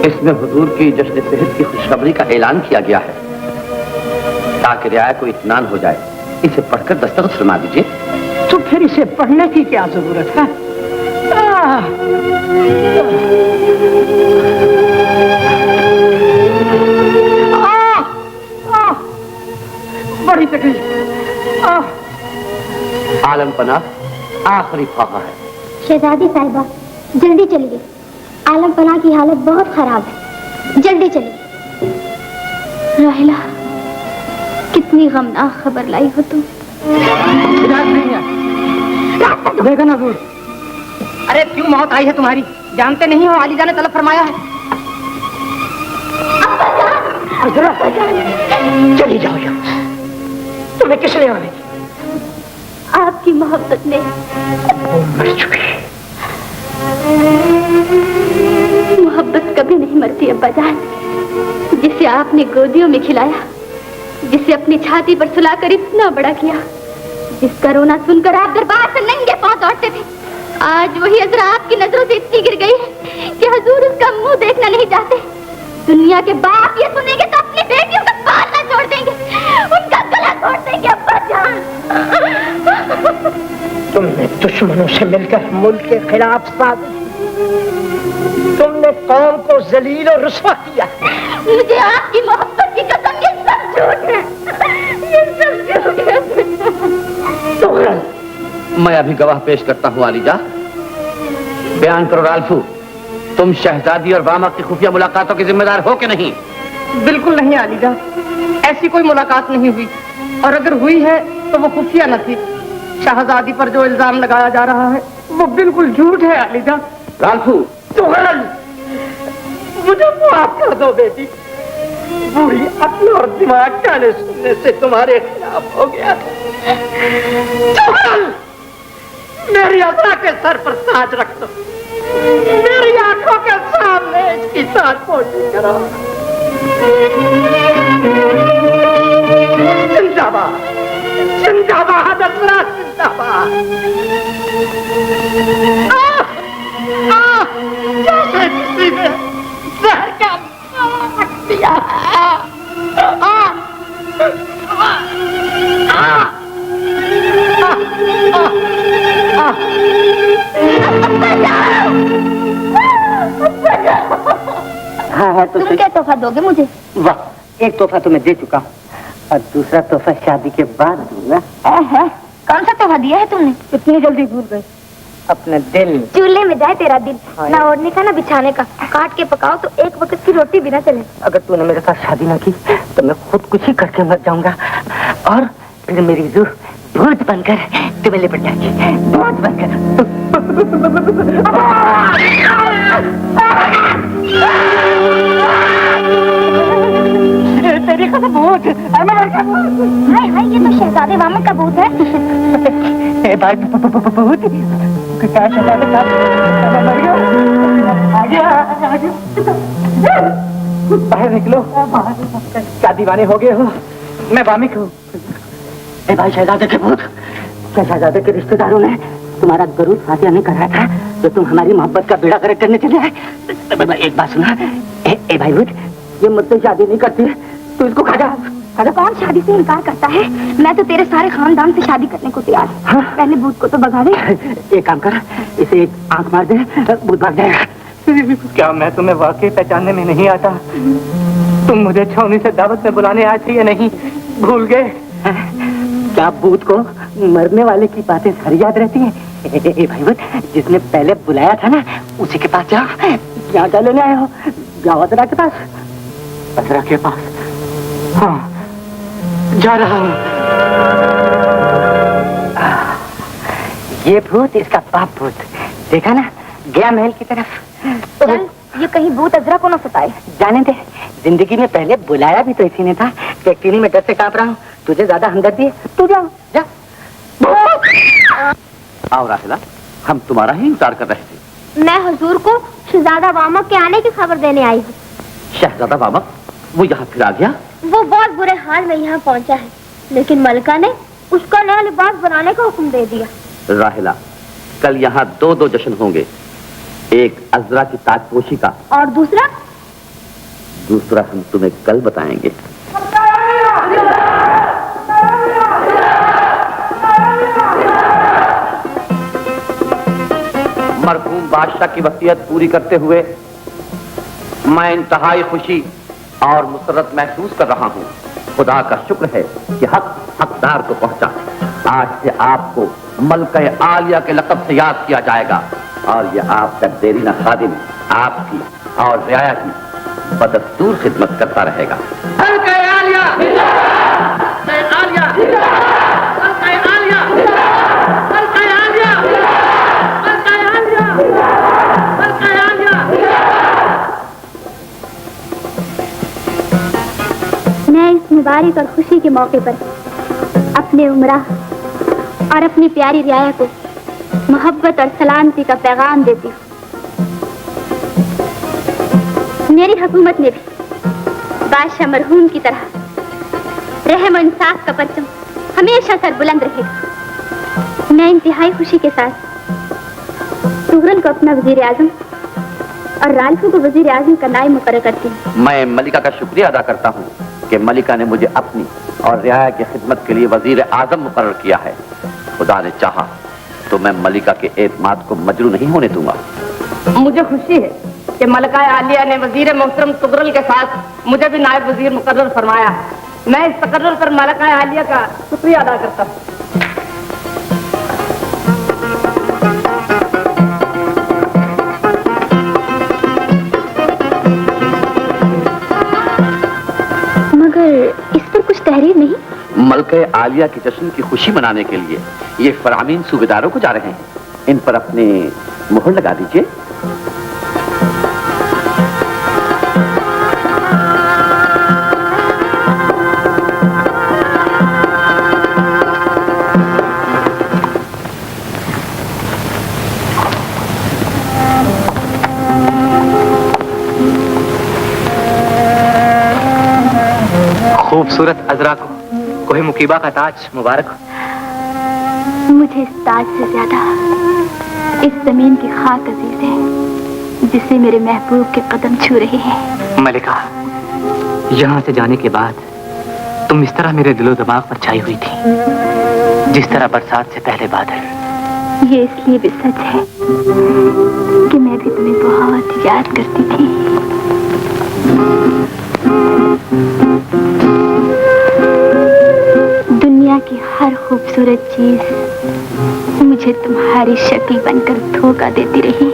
इसमें हुजूर की जश्न सेहत की खुशखबरी का ऐलान किया गया है ताकि रियाया को इत्मीनान हो जाए। इसे पढ़कर दस्तखत फरमा दीजिए। तो फिर इसे पढ़ने की क्या जरूरत है? बड़ी तकलीफ। आलम पनाह आखिरी ख्वाह है। शहजादी साहिबा, जल्दी चलिए। आलम पनाह की हालत बहुत खराब है, जल्दी चलिए। राहिला, कितनी गमनाक खबर लाई हो तुम। देखा ना हुजूर, अरे क्यों मौत आई है तुम्हारी? जानते नहीं हो आलिजा ने तलब फरमाया है। चली जाओ यहाँ। तुम्हें किसने आने की? आपकी मोहब्बत ने। वो मर चुकी है। मोहब्बत कभी नहीं मरती अब्बाजान। जिसे आपने गोदियों में खिलाया, जिसे अपनी छाती पर सुलाकर इतना बड़ा किया, जिसका रोना सुनकर आप दरबार से नंगे पांव दौड़ते थे, आज वही अजरा आपकी नजरों से इतनी गिर गई है कि हुजूर उसका मुंह देखना नहीं चाहते। दुनिया के बाप ये सुनेंगे तो अपनी बेटियों का पालना छोड़ देंगे, उनका गला तोड़ देंगे अब्बाजान। तुम तुमने दुश्मनों से मिलकर मुल्क के खिलाफ साजिश की। तुमने कौम को जलील और रुस्वा किया। मुझे आपकी मोहब्बत की कसम, ये सब झूठ है, ये सब झूठ है। तुगरल, मैं अभी गवाह पेश करता हूँ आलिजा। बयान करो राल्फू, तुम शहजादी और वामा की खुफिया मुलाकातों के जिम्मेदार हो कि नहीं? बिल्कुल नहीं आलिजा, ऐसी कोई मुलाकात नहीं हुई, और अगर हुई है तो वो खुफिया न थी। शहजादी पर जो इल्जाम लगाया जा रहा है वो बिल्कुल झूठ है आलिजा। राल्फू, तुगरल, मुझे माफ कर दो बेटी। बुरी अक्ल और दिमाग गाने सुनने से तुम्हारे खिलाफ हो गया। तुगरल, मेरी अज़रा के सर पर ताज रख दो, मेरी आंखों के सामने इसकी ताजपोशी करो। जिंदाबाद, जिंदाबाद अज़रा, जिंदाबाद। जैसे किसी ने जहर का रख दिया। हाँ तो तुम क्या तोहफा दोगे मुझे? वाह, एक तोहफा तो मैं दे चुका हूँ और दूसरा तोहफा शादी के बाद दूंगा। कौन सा तोहफा दिया है तुमने? इतनी जल्दी भूल गए? अपना दिल। चूल्हे में जाए तेरा दिल, हाँ। ना ओढ़ने का ना बिछाने का, काट के पकाओ तो एक वक्त की रोटी भी ना चले। अगर तूने मेरे साथ शादी ना की तो मैं खुदकुशी करके मर जाऊंगा और फिर मेरी रूह भूत बनकर तुम्हें लिपट जाएगी, भूत बनकर। तेरी कसम भूत, हाय हाय, ये तो शहजादे वामन का भूत है। ए भाई भूत, क्या शहजादे साहब मर गया? बाहर निकलो, क्या दीवाने हो गए हो? मैं वामिक हूँ। ए भाई शहजादे के भूत, क्या शहजादे के रिश्तेदारों ने तुम्हारा गरूर फातिहा नहीं कराया था जो तुम हमारी मोहब्बत का बेड़ा गर्क करने चले आए? एक बात सुना, ए भाई भूत, ये मुझसे शादी नहीं करती है, तू इसको खा जा। कौन शादी से इनकार करता है? मैं तो तेरे सारे खानदान से शादी करने को तैयार हूँ। हाँ? पहले भूत को तो भगा दे। एक काम कर, इसे एक आंख मार दे, भूत भाग जाएगा। क्या मैं तुम्हें वाकई पहचानने में नहीं आता? तुम मुझे छावनी से दावत में बुलाने आए थे या नहीं? भूल गए? क्या भूत को मरने वाले की बातें सारी याद रहती हैं? ए भाई भूत, जिसने पहले बुलाया था ना, उसी के पास जाओ। क्या क्या लेने आए हो? जाओ अज़रा के पास। अज़रा के पास? हाँ, जा रहा हूँ। ये भूत इसका बाप भूत, देखा ना, गया महल की तरफ। चल, ये कहीं भूत अज़रा को न सताए। जाने दे, जिंदगी में पहले बुलाया भी तो इसी ने था। व्यक्ति में डर से कांप रहा हूँ, तुझे ज्यादा हमदर्दी है, तू जा जा। आओ राहिला, हम तुम्हारा ही इंतजार कर रहे थे। मैं हुजूर को शहजादा वामक के आने की खबर देने आई हूँ। शहजादा वामक, वो यहाँ फिर आ गया? वो बहुत बुरे हाल में यहाँ पहुँचा है, लेकिन मलका ने उसका नया लिबास बनाने का हुक्म दे दिया। राहिला, कल यहाँ दो जश्न होंगे, एक अज़रा की ताजपोशी का और दूसरा हम तुम्हें कल बताएंगे। मरहूम बादशाह की वसीयत पूरी करते हुए मैं इंतहाई खुशी और मुसरत महसूस कर रहा हूँ। खुदा का शुक्र है कि हक हकदार को पहुंचा। आज से आपको मलका आलिया के लक़ब से याद किया जाएगा और यह आपका देरीना खादिम आपकी और रियाया की बदस्तूर खिदमत करता रहेगा। मलका आलिया, मलका आलिया, मलका आलिया, मलका आलिया, मलका आलिया, मलका आलिया। मैं इस मुबारक और खुशी के मौके पर अपने उमरा और अपनी प्यारी रियाया को मोहब्बत और सलामती का पैगाम देती हूँ। मेरी हुकूमत में भी बादशाह मरहूम की तरह रहम और इंसाफ का परचम हमेशा सर बुलंद रहेगा। मैं इंतहाई खुशी के साथ तुगरल को अपना वजीर आजम और राल्फू को वजीर आजम का नायब मुकर्रर करती हूँ। मैं मलिका का शुक्रिया अदा करता हूँ कि मलिका ने मुझे अपनी और रियाया की खिदमत के लिए वजीर आजम मुकर्रर किया है। खुदा ने चाहा तो मैं मलिका के एतमाद को मजरू नहीं होने दूंगा। मुझे खुशी है कि मलका आलिया ने वजीर मोहतरम तुगरल के साथ मुझे भी नायब वजीर मुकर्रर फरमाया। मैं इस तकर्रुर पर मलका आलिया का शुक्रिया अदा करता हूँ। इस पर कुछ तहरीर नहीं? मलके आलिया के जश्न की खुशी मनाने के लिए ये फरामीन सूबेदारों को जा रहे हैं। इन पर अपने मुहर लगा दीजिए। खूबसूरत अजरा को कोहे मुकीबा का ताज मुबारक हो। मुझे इस ताज से ज्यादा इस जमीन की खाक अजीज है जिसे मेरे महबूब के कदम छू रहे हैं। मलिका, यहाँ से जाने के बाद तुम इस तरह मेरे दिलो दिमाग पर छाई हुई थी जिस तरह बरसात से पहले बादल। ये इसलिए भी सच है कि मैं भी तुम्हें बहुत याद करती थी। दुनिया की हर खूबसूरत चीज मुझे तुम्हारी शक्ल बनकर धोखा देती रही।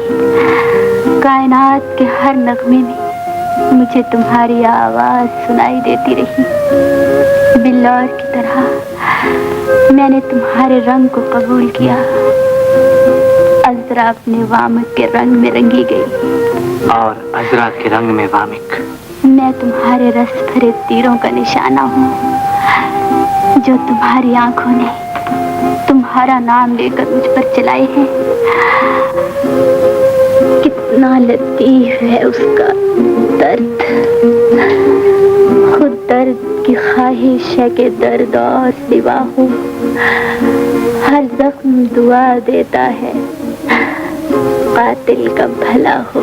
कायनात के हर नगमे में मुझे तुम्हारी आवाज सुनाई देती रही। बिल्लौर की तरह मैंने तुम्हारे रंग को कबूल किया। अजरा अपने वामिक के रंग में रंगी गई और अजरा के रंग में वामिक मैं तुम्हारे रस भरे तीरों का निशाना हूँ जो तुम्हारी आंखों ने तुम्हारा नाम लेकर मुझ पर चलाए हैं। कितना लतीफ है उसका दर्द। खुद दर्द की ख्वाहिश है कि दर्द और सिवा हो। हर जख्म दुआ देता है कातिल का भला हो।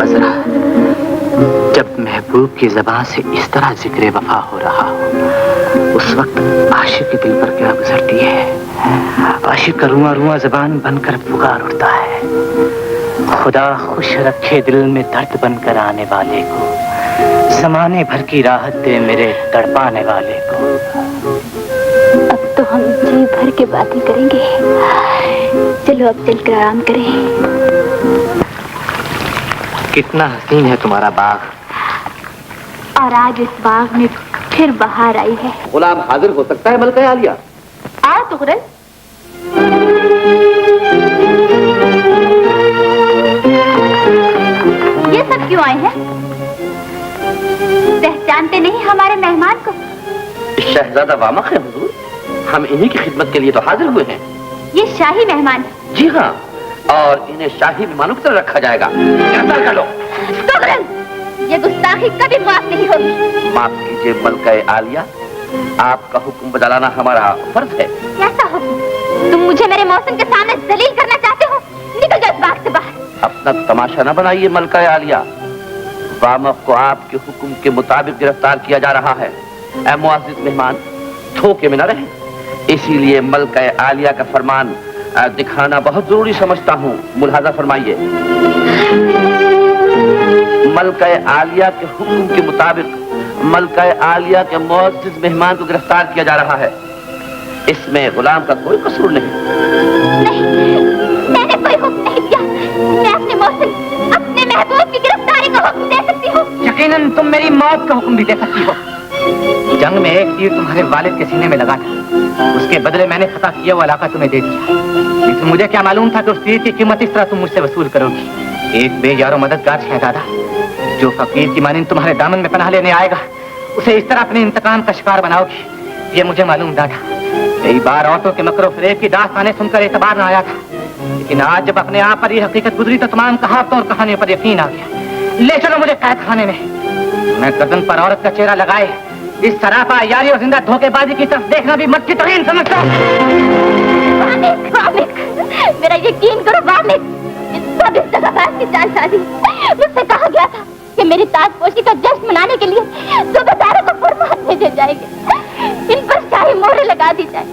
अजरा, जब महबूब की ज़बान से इस तरह जिक्र वफा हो रहा हो उस वक्त आशिक के दिल पर क्या गुजरती है। आशिक का रुआ रुआ ज़बान बनकर पुकार उठता है, खुदा खुश रखे दिल में दर्द बनकर आने वाले को, ज़माने भर की राहत दे मेरे तड़पाने वाले को। अब तो हम जी भर के बातें करेंगे। चलो अब चलकर आराम करें। कितना हसीन है तुम्हारा बाग। और आज इस बाग में फिर बहार आई है। गुलाम हाजिर हो सकता है मलका आलिया? आओ तुगरल। ये सब क्यों आए हैं? पहचानते नहीं हमारे मेहमान को? शहजादा वामक है हुजूर। हम इन्हीं की खिदमत के लिए तो हाजिर हुए हैं। ये शाही मेहमान है। जी हाँ, और इन्हें शाही मेहमानों की तरह रखा जाएगा। गिरफ्तार कर लो। तुगरल, ये गुस्ताखी कभी माफ नहीं होगी। माफ कीजिए मलका आलिया, आपका हुक्म बजाना हमारा फर्ज है। कैसा हुक्म? तुम मुझे मेरे मौसम के सामने जलील करना चाहते हो? निकल जाओ इस बाग से बाहर। अपना तमाशा न बनाइए मलका आलिया। वामक को आपके हुक्म के मुताबिक गिरफ्तार किया जा रहा है। ऐ मुआज़िज़ मेहमान, धोखे में न रहें। इसीलिए मलका आलिया का फरमान दिखाना बहुत जरूरी समझता हूँ। मुलाहाजा फरमाइए। मलका आलिया के हुक्म के मुताबिक मलका आलिया के मुअज़्ज़िज़ मेहमान को गिरफ्तार किया जा रहा है। इसमें गुलाम का कोई कसूर नहीं। मैंने कोई हुक्म नहीं दिया। मैं अपने मौसम, अपने महबूब की गिरफ्तारी का हुक्म दे सकती हूँ। यकीनन तुम मेरी मौत का हुक्म भी दे सकती हो। जंग में एक तीर तुम्हारे वालिद के सीने में लगा था, उसके बदले मैंने फतह किया वो इलाका तुम्हें दे दिया। लेकिन मुझे क्या मालूम था कि उस तीर की कीमत इस तरह तुम मुझसे वसूल करोगी। एक बेयारो मददगार शहजादा जो फकीर की मानिंद तुम्हारे दामन में पनाह लेने आएगा, उसे इस तरह अपने इंतकाम का शिकार बनाओगी, ये मुझे मालूम था। कई बार औरतों के मकरो फरेब की दास्तानें सुनकर एतबार न आया था, लेकिन आज जब अपने आप पर यह हकीकत गुजरी तो तमाम कहावतों और कहानियों पर यकीन आ गया। ले चलो मुझे कैद खाने में। मैं गर्दन पर औरत का चेहरा लगाए इस सरापा यारी और जिंदा धोखेबाजी की तरफ देखना भी मत की तौहीन समझता हूं। वामिक, सब इस दगाबाज की चालसाजी। मुझसे कहा गया था कि मेरी ताजपोशी का जश्न मनाने के लिए 2 बेचारों को फरमान भेजे जाएंगे, इन पर शाही मोहर लगा दी जाए।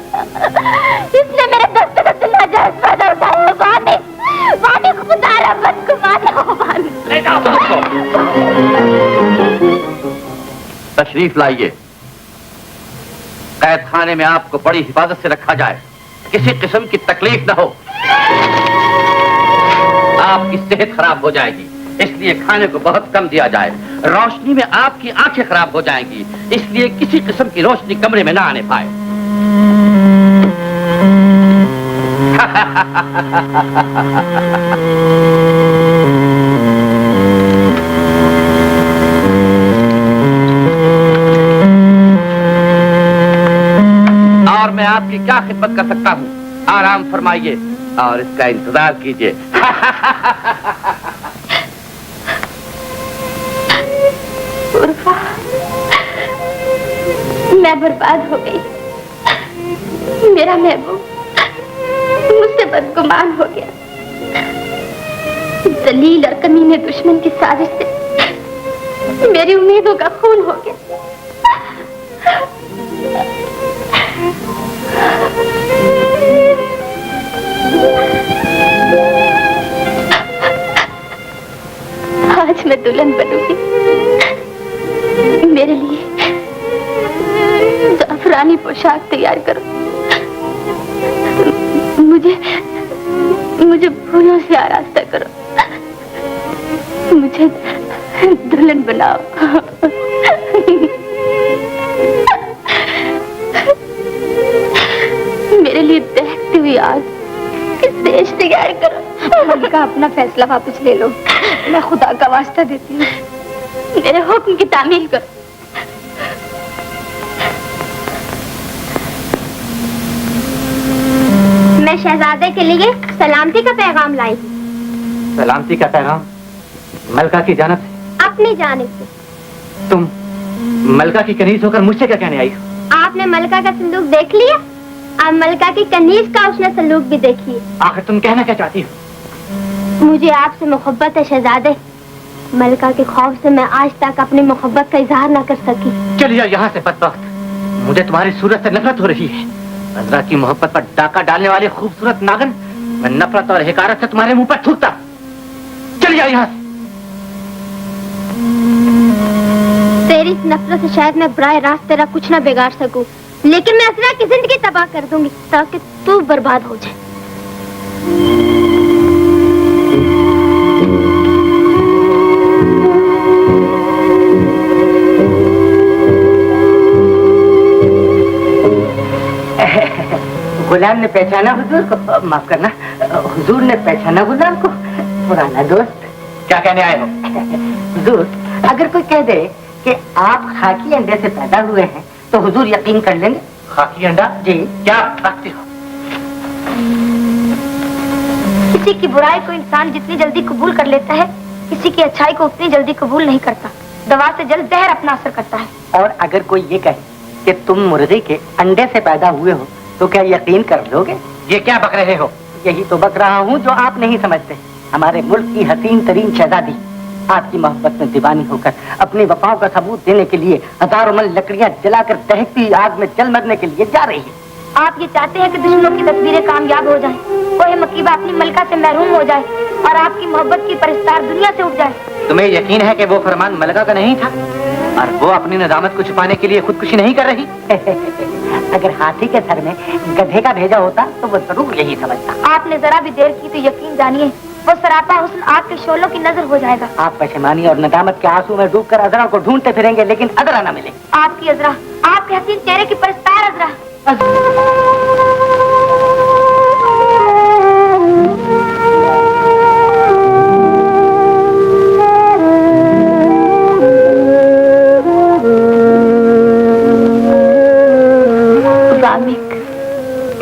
इसने मेरे दस्तखत से नाजायज फायदा उठाया। वामिक, वामिक, खुदा मत घुमाना। वामिक, तशरीफ लाइए। कैद खाने में आपको बड़ी हिफाजत से रखा जाए, किसी किस्म की तकलीफ न हो। आपकी सेहत खराब हो जाएगी, इसलिए खाने को बहुत कम दिया जाए। रोशनी में आपकी आंखें खराब हो जाएंगी, इसलिए किसी किस्म की रोशनी कमरे में ना आने पाए। और मैं आपकी क्या खिदमत कर सकता हूँ? आराम फरमाइए और इसका इंतजार कीजिए। उर्फा, मैं बर्बाद हो गई। मेरा महबूब मुझसे बदगुमान हो गया। दलील और कमीने दुश्मन की साजिश से मेरी उम्मीदों का खून हो गया। आज मैं दुल्हन बनूंगी। मेरे लिए जाफरानी पोशाक तैयार करो। मुझे फूलों से आरास्ता करो। मुझे दुल्हन बनाओ। मेरे लिए दहकती हुई आग की सेज तैयार करो। मलिका, अपना फैसला वापस ले लो। मैं खुदा का वास्ता देती हूँ, मेरे हुक्म की तामील करो। मैं शहजादे के लिए सलामती का पैगाम लाई हूँ। सलामती का पैगाम? मलका की जानिब से? अपनी जानिब से। तुम मलका की कनीज होकर मुझसे क्या कहने आई हो? आपने मलका का संदूक देख लिया? अब मलका की कनीज का उसने संदूक भी देखी। आखिर तुम कहना क्या चाहती हो? मुझे आपसे मोहब्बत है शहजादे। मलका के खौफ से मैं आज तक अपनी मोहब्बत का इजहार न कर सकी। चलिए यहाँ से बदबख्त। मुझे तुम्हारी सूरत से नफरत हो रही है। अजरा की मोहब्बत पर डाका डालने वाले खूबसूरत नागन, मैं नफरत और हिकारत से तुम्हारे मुंह पर थूकता। चलिए यहाँ से। तेरी इस नफरत से शायद मैं बराह रास्त तेरा कुछ ना बिगाड़ सकूं, लेकिन मैं अजरा की जिंदगी तबाह कर दूंगी ताकि तू बर्बाद हो जाए। गुलाम ने पहचाना हुजूर को? माफ करना, हुजूर ने पहचाना गुलाम को? पुराना दोस्त। क्या कहने आए हो? हुजूर, अगर कोई कह दे कि आप खाकी अंडे से पैदा हुए हैं तो हुजूर यकीन कर लेंगे? खाकी अंडा? जी। क्या रखते हो? किसी की बुराई को इंसान जितनी जल्दी कबूल कर लेता है, किसी की अच्छाई को उतनी जल्दी कबूल नहीं करता। दवा से जल्द जहर अपना असर करता है। और अगर कोई ये कहे कि तुम मुर्गी के अंडे से पैदा हुए हो तो क्या यकीन कर लोगे? ये क्या बक रहे हो? यही तो बक रहा हूँ जो आप नहीं समझते। हमारे मुल्क की हसीन तरीन शहजादी आपकी मोहब्बत में दीवानी होकर अपनी वफाओं का सबूत देने के लिए हजारों मन लकड़ियां जलाकर दहकती आग में जल मरने के लिए जा रही है। आप ये चाहते हैं कि दुश्मनों की तस्वीरें कामयाब हो जाएं, कोई मकीबा अपनी मलका से महरूम हो जाए और आपकी मोहब्बत की परस्तार दुनिया से उठ जाए। तुम्हें यकीन है कि वो फरमान मलका का नहीं था और वो अपनी नदामत को छुपाने के लिए खुदकुशी नहीं कर रही? अगर हाथी के सर में गधे का भेजा होता तो वो जरूर यही समझता। आपने जरा भी देर की तो यकीन जानिए वो सरापा हुस्न आपके शोलों की नजर हो जाएगा। आप पशेमानी और नदामत के आंसू में डूबकर अजरा को ढूंढते फिरेंगे लेकिन अजरा न मिले। आपकी अजरा, आपके हसीन चेहरे की परस्तार अजरा।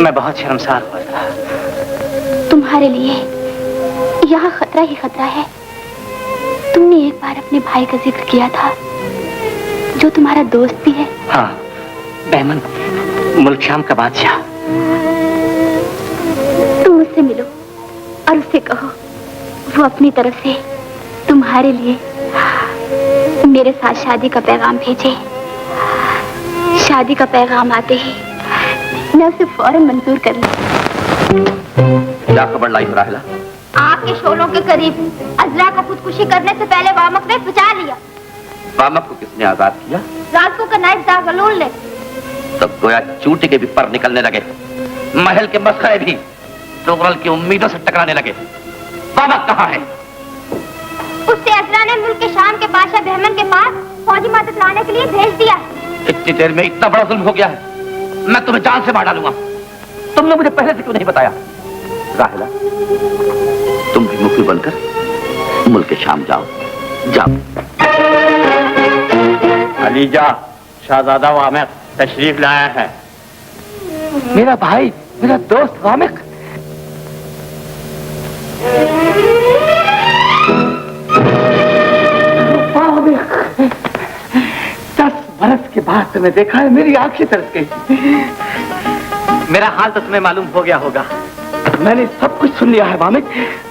मैं बहुत शर्मसार हुआ था। तुम्हारे लिए यहाँ खतरा ही खतरा है। तुमने एक बार अपने भाई का जिक्र किया था जो तुम्हारा दोस्त भी है। हाँ, बहमन, मुल्क शाम का बादशाह। तुम उससे मिलो और उससे कहो तो अपनी तरफ से तुम्हारे लिए मेरे साथ शादी का पैगाम भेजे। शादी का पैगाम आते ही मैं उसे फौरन मंजूर कर लूं। क्या खबर लाई हो राहिला? आपके शोलों के करीब अजरा को खुदकुशी करने से पहले वामक ने बचा लिया। वामक को किसने आजाद किया? राजको का नायब दागलोल ने। तब गोया चूटी के भी पर निकलने लगे, महल के मसखरे भी तुगरल की उम्मीदों से टकराने लगे। वामक कहाँ है? उससे अजरा ने मुल्क के शाम के बादशाह बहमन के पास फौजी मदद लाने के लिए भेज दिया। इतनी देर में इतना बड़ा जुल्म हो गया है, मैं तुम्हें जान से मार डालूंगा। तुमने मुझे पहले से क्यों नहीं बताया? राहिला, तुम भी मुखी बनकर मुल्क के शाम जाओ। जाओ। अलीजा, शहजादा वामिक तशरीफ लाया है। मेरा भाई, मेरा दोस्त वामिक। वामिक, 10 बरस के बाद तुम्हें देखा है, मेरी आंखें तरस गई। मेरा हाल तो तुम्हें मालूम हो गया होगा। मैंने सब कुछ सुन लिया है वामिक।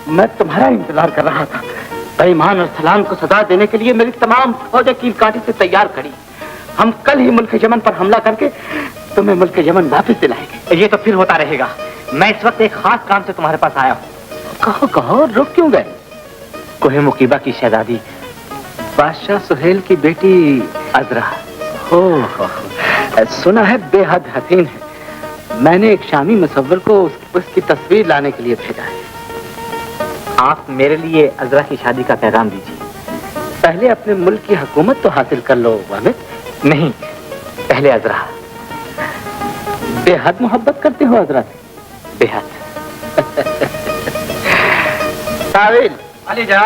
मैं तुम्हारा इंतजार कर रहा था। बेईमान और सलाम को सजा देने के लिए मेरी तमाम फौजें कील काठी से तैयार खड़ी। हम कल ही मुल्क यमन पर हमला करके तुम्हें मुल्क यमन वापस दिलाएंगे। ये तो फिर होता रहेगा। मैं इस वक्त एक खास काम से तुम्हारे पास आया हूँ। कहो कहो, रुक क्यों गए? कोहे मुकीबा की शहजादी बादशाह सुहेल की बेटी अजरा, हो सुना है बेहद हसीन है। मैंने एक शामी मुसव्विर को उसकी तस्वीर लाने के लिए भेजा है। आप मेरे लिए अजरा की शादी का पैगाम दीजिए। पहले अपने मुल्क की हुकूमत तो हासिल कर लो वामिक। नहीं, पहले अजरा। बेहद मोहब्बत करते हो अजरा से? बेहद। तावील अली जा,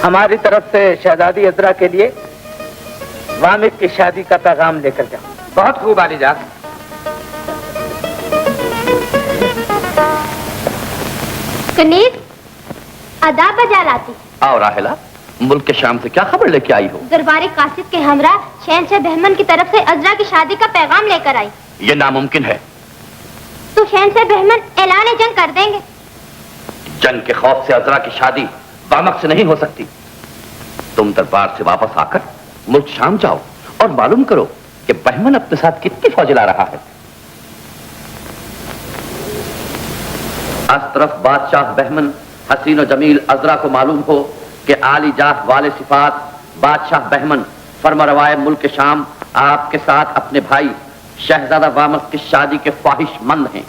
हमारी तरफ से शहजादी अजरा के लिए वामिक की शादी का पैगाम लेकर जाओ। बहुत खूब आलिजा। कनीज, अदा बजा लाती। आओ राहिला, मुल्क के शाम से क्या खबर लेके आई हो? दरबार कासिद के हमरा शहंशाह बहमन की तरफ से अजरा की शादी का पैगाम लेकर आई। ये नामुमकिन है। तो शहंशाह बहमन ऐलान जंग कर देंगे। जंग के खौफ से अजरा की शादी वामक से नहीं हो सकती। तुम दरबार से वापस आकर मुल्क शाम जाओ और मालूम करो कि बहमन अपने साथ कितनी फौज ला रहा है। इस तरफ बादशाह बहमन हसीन और जमील अजरा को मालूम हो कि आली जाह वाले सिफात बादशाह बहमन फरमारवाए मुल्क के शाम आपके साथ अपने भाई शहजादा वामक की शादी के ख्वाहिशमंद हैं।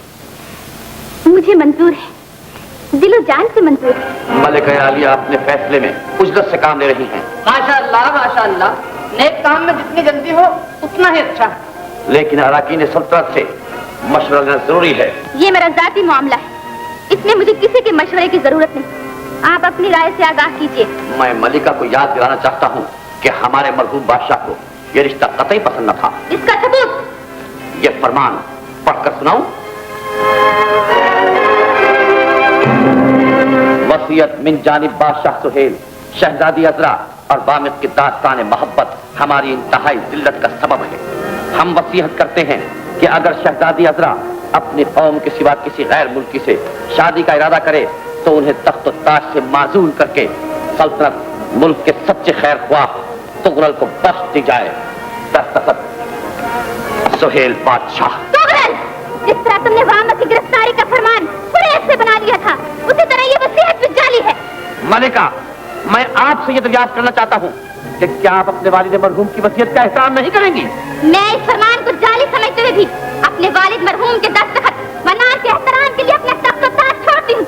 मुझे मंजूर है, दिलो जान से मंजूर है। मलिका आलिया अपने फैसले में उजरत से काम ले रही हैं। माशाअल्लाह माशाअल्लाह, नेक काम में जितनी जल्दी हो उतना ही अच्छा है। लेकिन अराकीन सल्तनत से मशवरा लेना जरूरी है। ये मेरा जाती मामला है, इसमें मुझे किसी के मशवरे की जरूरत नहीं। आप अपनी राय से आगाह कीजिए। मैं मलिका को याद दिलाना चाहता हूँ कि हमारे मरहूम बादशाह को यह रिश्ता कतई पसंद न था। इसका सबूत? यह फरमान पढ़कर सुनाऊं? वसीयत मिन जानिब बादशाह सुहेल, शहजादी अजरा और वामिक की दास्तान मोहब्बत हमारी इंतहाई जिल्लत का सबब है। हम वसीयत करते हैं कि अगर शहजादी अजरा अपने कौम के सिवा किसी गैर मुल्की से शादी का इरादा करे तो उन्हें तख्त ताज से माजूल करके सल्तनत मुल्क के सच्चे खैर ख्वाह तुगरल को बख्श दी जाए। दस्तखत सुहेल बादशाह। तुगरल, जिस तरह तुमने वामक की गिरफ्तारी का फरमान कुरैश से बना लिया था, उसी तरह ये वसीयत भी जाली है। मलिका, मैं आपसे ये दरियाफ्त करना चाहता हूँ कि क्या आप अपने वालिद मरहूम की वसीयत का एहतराम नहीं करेंगी? मैं इस फरमान को जाली समझते हुए भी अपने वालिद मरहूम के दस्तखत वनान के एहतराम के लिए अपना तख्त और ताज छोड़ती हूँ,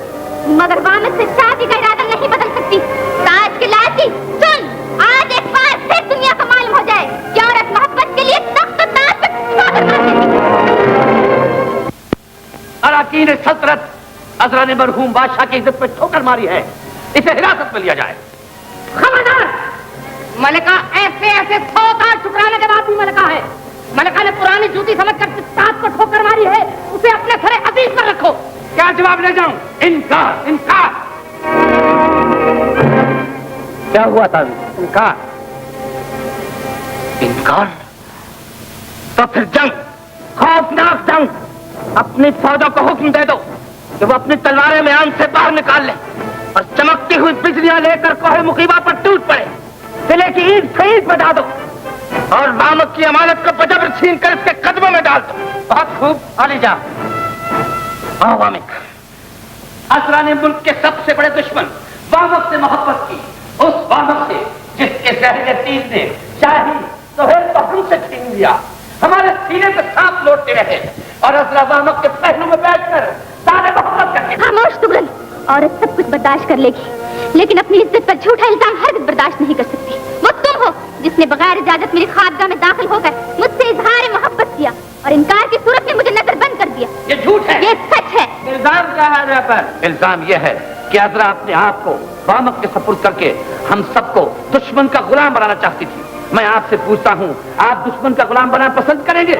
मगर वामक से शादी का इरादा नहीं बदल सकती। ताज के लालची, सुन, आज एक बार फिर दुनिया को मालूम हो जाए कि औरत मोहब्बत के लिए तख्त और ताज पर ठोकर मार देती। अराकीन सल्तनत अजरा ने मरहूम बादशाह की इज्जत पर ठोकर मारी है, इसे हिरासत में लिया जाए। खबरदार! मलिका ऐसे ऐसे 100 ताज ठुकराने के बाद भी मलिका है। मलिका ने पुरानी जूती समझकर जिस ताज को ठोकर मारी है उसे अपने सरे अजीज पर रखो। क्या जवाब ले जाऊं? इनकार, इनकार। क्या हुआ था? इनकार? इनकार? तो फिर जंग, खौफनाक जंग। अपनी फौजों को हुक्म दे दो, कि वो अपनी तलवारें म्यान से बाहर निकाल ले और चमकती हुई बिजलियां लेकर कोहे मुकीबा पर टूट पड़े। किले की ईंट से ईंट बजा दो और वामक की अमानत को बजबर छीन कर इसके कदमों में डाल दो। बहुत खूब, आने जा। आओ वामिक। असरा ने मुल्क के सबसे बड़े दुश्मन वामक से मोहब्बत की, उस वामक से जिसके जहरीले तीर ने शाही सोहेल को हमसे छीन लिया, हमारे सीने पे सांप लौटते रहे और असरा वामक के पहलू में बैठकर सारे मोहब्बत करके। खामोश तुगरल, औरत सब कुछ बर्दाश्त कर लेगी, लेकिन अपनी इज्जत पर झूठा इल्जाम हरगिज़ बर्दाश्त नहीं कर सकती। वो तुम हो जिसने बगैर इजाजत मेरी ख्वाबगाह में दाखिल होकर मुझसे इजहार मोहब्बत किया और इनकार की सूरत में मुझे नजरबंद कर दिया। ये झूठ है। ये सच है। इल्जाम क्या है अजरा पर? इल्जाम यह है कि अजरा अपने आप को वामक के सपुर्द करके हम सबको दुश्मन का गुलाम बनाना चाहती थी। मैं आपसे पूछता हूँ, आप दुश्मन का गुलाम बनाना पसंद करेंगे?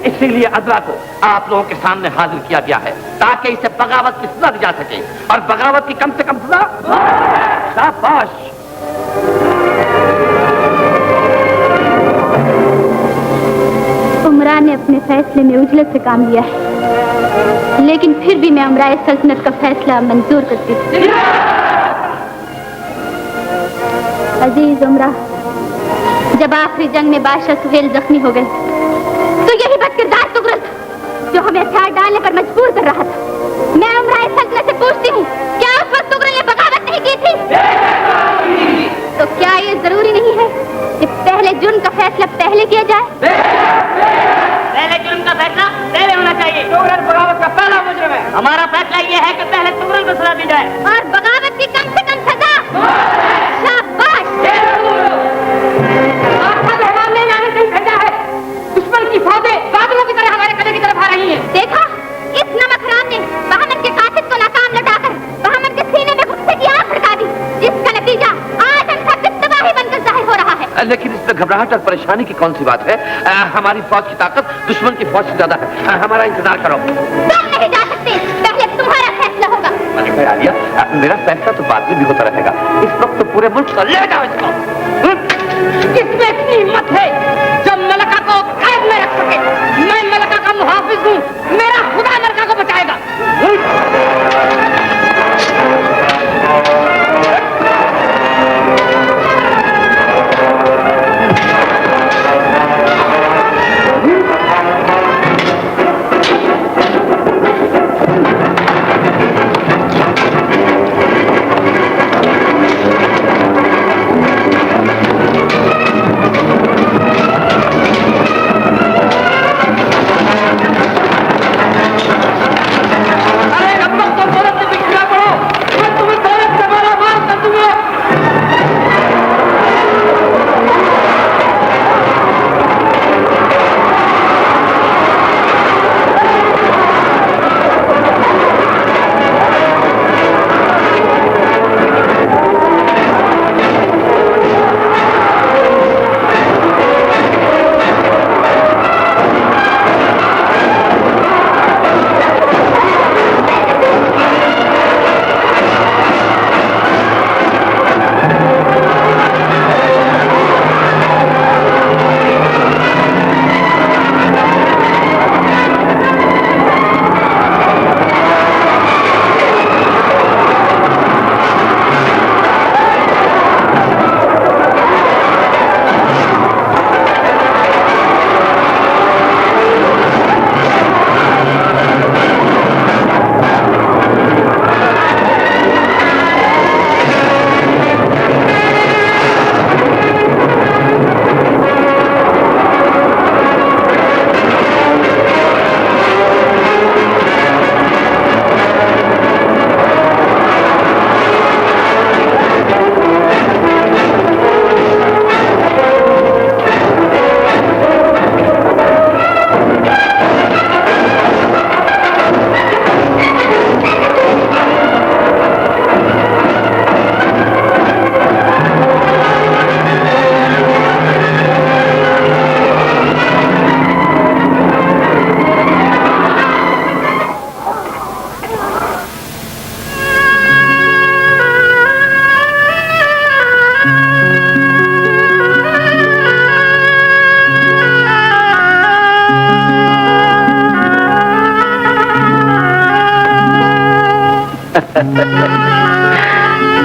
इसीलिए अजरा को आप लोगों के सामने हाजिर किया गया है ताकि इसे बगावत की सजा दी जा सके और बगावत की कम से कम सजा। शाबाश। उमरा ने अपने फैसले में उजलत से काम लिया है, लेकिन फिर भी मैं उमराए सल्तनत का फैसला मंजूर करती थी। अजीज उमरा, जब आखिरी जंग में बादशाह सुहेल जख्मी हो गए तो यही बदकिरदार तुगरल था जो हमें हथियार डालने पर मजबूर कर रहा था। मैं उमराए सल्तनत से पूछती हूँ, क्या उस वक्त तुगरल ने बगावत नहीं की थी? तो क्या ये जरूरी नहीं है कि पहले जुर्म का फैसला पहले किया जाए? पहले जुर्म का फैसला पहले होना चाहिए। तुगरल बगावत का पहला मुजरिम है। हमारा फैसला ये है कि पहले तुगरल को सजा दी जाए और बगावत की कम से कम सजा। शाबाश। दुश्मन की फौजें बादलों की तरह हमारे किले की तरफ आ रही हैं। देखा, इस नमक हराम ने बहामन के कातिल को नाकाम लौटाकर बहामन के सीने में गुस्से की आग भड़का दी, जिसका नतीजा आज हम सब तबाही बनकर जाहिर हो रहा है। लेकिन इसमें घबराहट और परेशानी की कौन सी बात है? हमारी फौज की ताकत दुश्मन की फौज से ज्यादा है। हमारा इंतजार करो। तुम नहीं जा सकते, पहले तुम्हारा फैसला होगा। आलिया, मेरा फैसला तो बाद में भी होता रहेगा। इस वक्त तो पूरे मुल्क को ले जाओ इसको। किसमें इतनी हिम्मत है जो मलका को कैद में रख सके? मैं मलका का मुहाफिज हूँ, मेरा खुदा मलका को बचाएगा।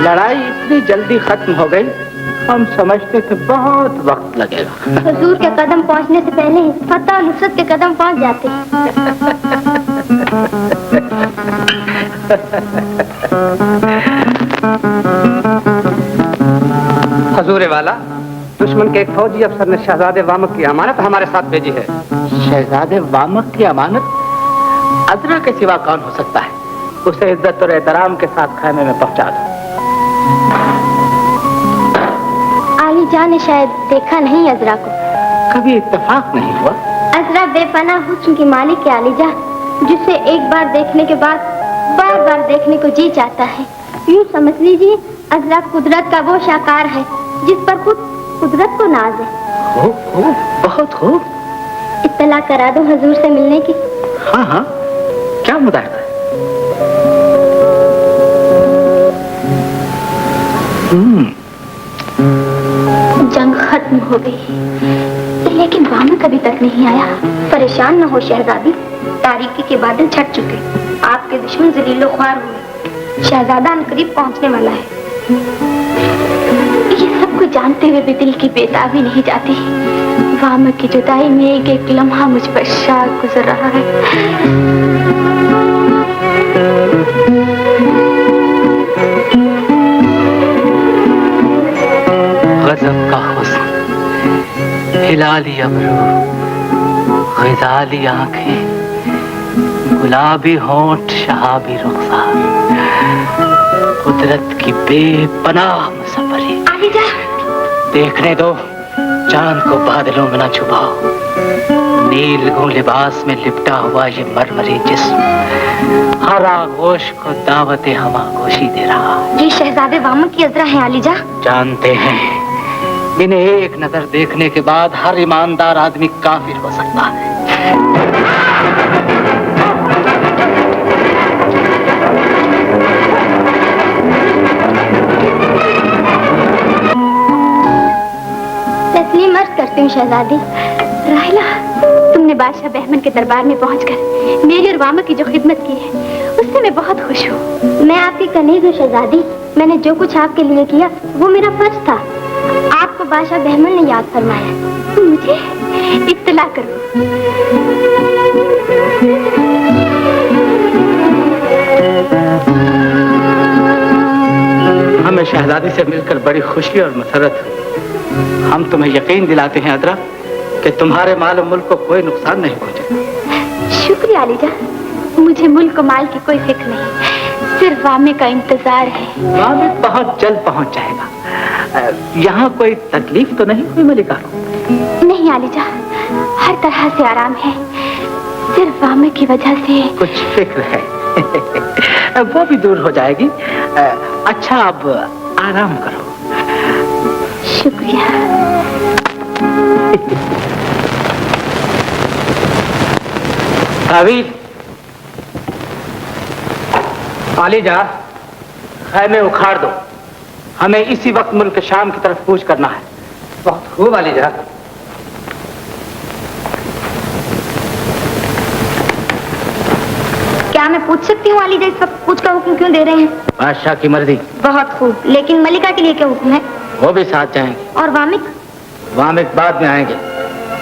लड़ाई इतनी जल्दी खत्म हो गई, हम समझते थे बहुत वक्त लगेगा। हुजूर के कदम पहुंचने से पहले ही फतह और नुसरत के कदम पहुंच जाते। हजूर वाला, दुश्मन के एक फौजी अफसर ने शहजादे वामक की अमानत हमारे साथ भेजी है। शहजादे वामक की अमानत? अजरा के सिवा कौन हो सकता है? उसे इज्जत और एहतराम के साथ खैमे में पहुंचा दो। आली जान ने शायद देखा नहीं अजरा को। कभी इत्तेफाक नहीं हुआ। अजरा बेपनाह हुस्न की मालिक है आली जान, जिसे एक बार देखने के बाद बार बार देखने को जी चाहता है। यूं समझ लीजिए अजरा कुदरत का वो शाकार है जिस पर खुद कुदरत को नाज है। खूब खूब, बहुत खूब। इत्तला करा दो हुजूर से मिलने की। हाँ हाँ, क्या मुदाहिदा है? जंग खत्म हो गई, लेकिन वामक अभी तक नहीं आया। परेशान न हो शहजादी, तारीकी के बादल छट चुके, आपके दुश्मन जलीलो ख्वार हुए। शहजादा करीब पहुंचने वाला है। ये सब कुछ जानते हुए भी दिल की बेताबी नहीं जाती। वामक की जुदाई में एक एक लम्हा मुझ पर शाह गुजर रहा है। गजब का हुस्न, हिलाली अबरू, ग़िज़ाली आंखें, गुलाबी होंठ, शहाबी रुखसार, कुदरत की बेपनाह मुसव्वरी। आगे जा। देखने दो, चांद को बादलों में न छुपाओ। नीलगुं लिबास में लिपटा हुआ ये मरमरी जिस्म हर आगोश को दावत हमागोशी दे रहा। ये शहजादे वामक की अजरा है आलीजा। जानते हैं, इन्हें एक नजर देखने के बाद हर ईमानदार आदमी काफिर हो सकता है। तस्लीम अर्ज करती हूँ शहजादी। राहिला, तुमने बादशाह बहमन के दरबार में पहुंचकर मेरी और वामक की जो खिदमत की है उससे मैं बहुत खुश हूँ। मैं आपकी कनीज हूँ शहजादी। मैंने जो कुछ आपके लिए किया वो मेरा फर्ज था। आपको बादशाह बहमन ने याद फरमाया, मुझे इत्तला करो। हमें शहजादी से मिलकर बड़ी खुशी और मसरत हुई। हम तुम्हें यकीन दिलाते हैं अदरा कि तुम्हारे माल और मुल्क को कोई नुकसान नहीं पहुंचेगा। शुक्रिया आलीजा, मुझे मुल्क और माल की कोई फिक्र नहीं, सिर्फ वामे का इंतजार है। वामे बहुत जल्द पहुंच जाएगा। यहाँ कोई तकलीफ तो नहीं हुई मलिका को? नहीं आलीजा, हर तरह से आराम है, सिर्फ वामे की वजह से कुछ फिक्र है। वो भी दूर हो जाएगी। अच्छा, अब आराम करो। शुक्रिया। तावीज़, आलीजा, खैमे उखाड़ दो। हमें इसी वक्त मुल्क शाम की तरफ कूच करना है। बहुत खूब आलीजा। क्या मैं पूछ सकती हूँ आलीजा, इस वक्त कूच का हुक्म क्यों दे रहे हैं? बादशाह की मर्जी। बहुत खूब, लेकिन मलिका के लिए क्या हुक्म है? वो भी साथ जाएंगे। और वामिक? वामिक बाद में आएंगे।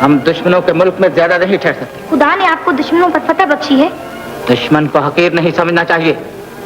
हम दुश्मनों के मुल्क में ज्यादा नहीं ठहर सकते। खुदा ने आपको दुश्मनों पर फतह बख्शी है। दुश्मन को हकीर नहीं समझना चाहिए।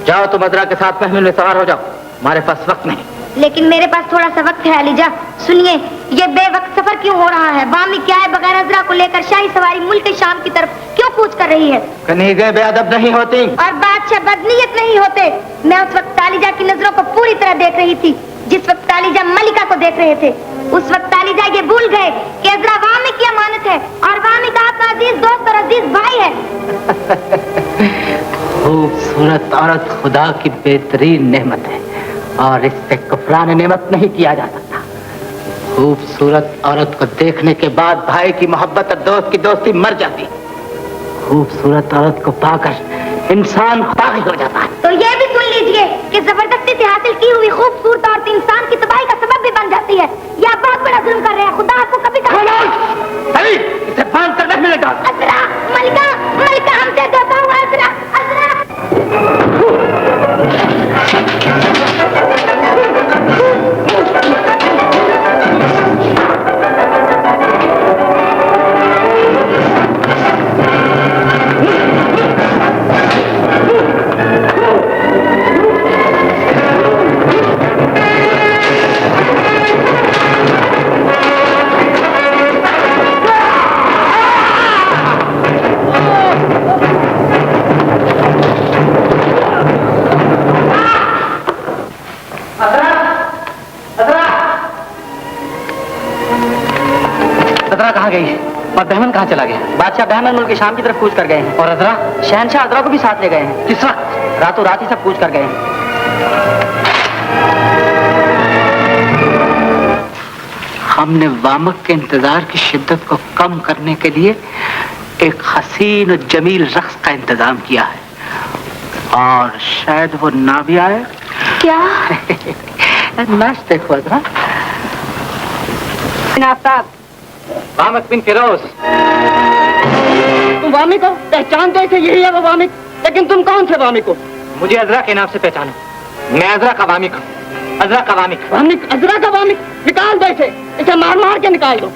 जाओ, तुम अदरा के साथ महमिल में सवार हो जाओ। हमारे पास वक्त नहीं। लेकिन मेरे पास थोड़ा सा वक्त है आलीजा। सुनिए, ये बेवक्त सफर क्यों हो रहा है? वामिक क्या है बगैर अजरा को लेकर शाही सवारी मुल्क शाम की तरफ क्यों कूच कर रही है? कनीज़ें बेअदब नहीं होती और बादशाह बदनीयत नहीं होते। मैं उस वक्त तालिजा की नजरों को पूरी तरह देख रही थी जिस वक्त तालिजा मलिका को देख रहे थे। उस वक्त तालिजा ये भूल गए कि अजरा वामिक की अमानत है और वामिक आपका अजीज दोस्त और अजीज भाई है। खूबसूरत औरत खुदा की बेहतरीन नेमत है और इस पे कुफरान नेमत नहीं किया जा सकता। खूबसूरत औरत को देखने के बाद भाई की मोहब्बत और दोस्त की दोस्ती मर जाती। खूबसूरत औरत को पाकर इंसान पागल हो जाता है। तो ये भी सुन लीजिए कि जबरदस्ती से हासिल की हुई खूबसूरत औरत इंसान की तबाही का सबब भी बन जाती है। ये आप बहुत बड़ा जुल्म कर रहे हैं। खुदा आपको कभी इसे बांध कर नहीं मिलेगा। अजरा, मलिका, मलिका हमसे धोखा हुआ। अजरा, अजरा। और बहमन कहाँ चला गया? बादशाह बहमन मुल्क शाम की तरफ कूच कर गए हैं। और अजरा? शहनशाह अजरा को भी साथ ले गए हैं। किस वक्त? रातों रात ही सब कूच कर गए हैं। हमने वामक के इंतजार की शिद्दत को कम करने के लिए एक हसीन और जमील रक्स का इंतजाम किया है, और शायद वो ना भी आए। क्या? नाच देखो अजरा। वामिक बिन फिरोज। तुम वामिक हो? पहचानते थे यही है वो वामिक, लेकिन तुम कौन थे वामिक हो? मुझे अजरा के नाम से पहचानो। मैं अजरा का वामिक हूँ। अजरा का वामिक। वामिक? अजरा का वामिक? निकाल दो इसे मार मार के निकाल दो।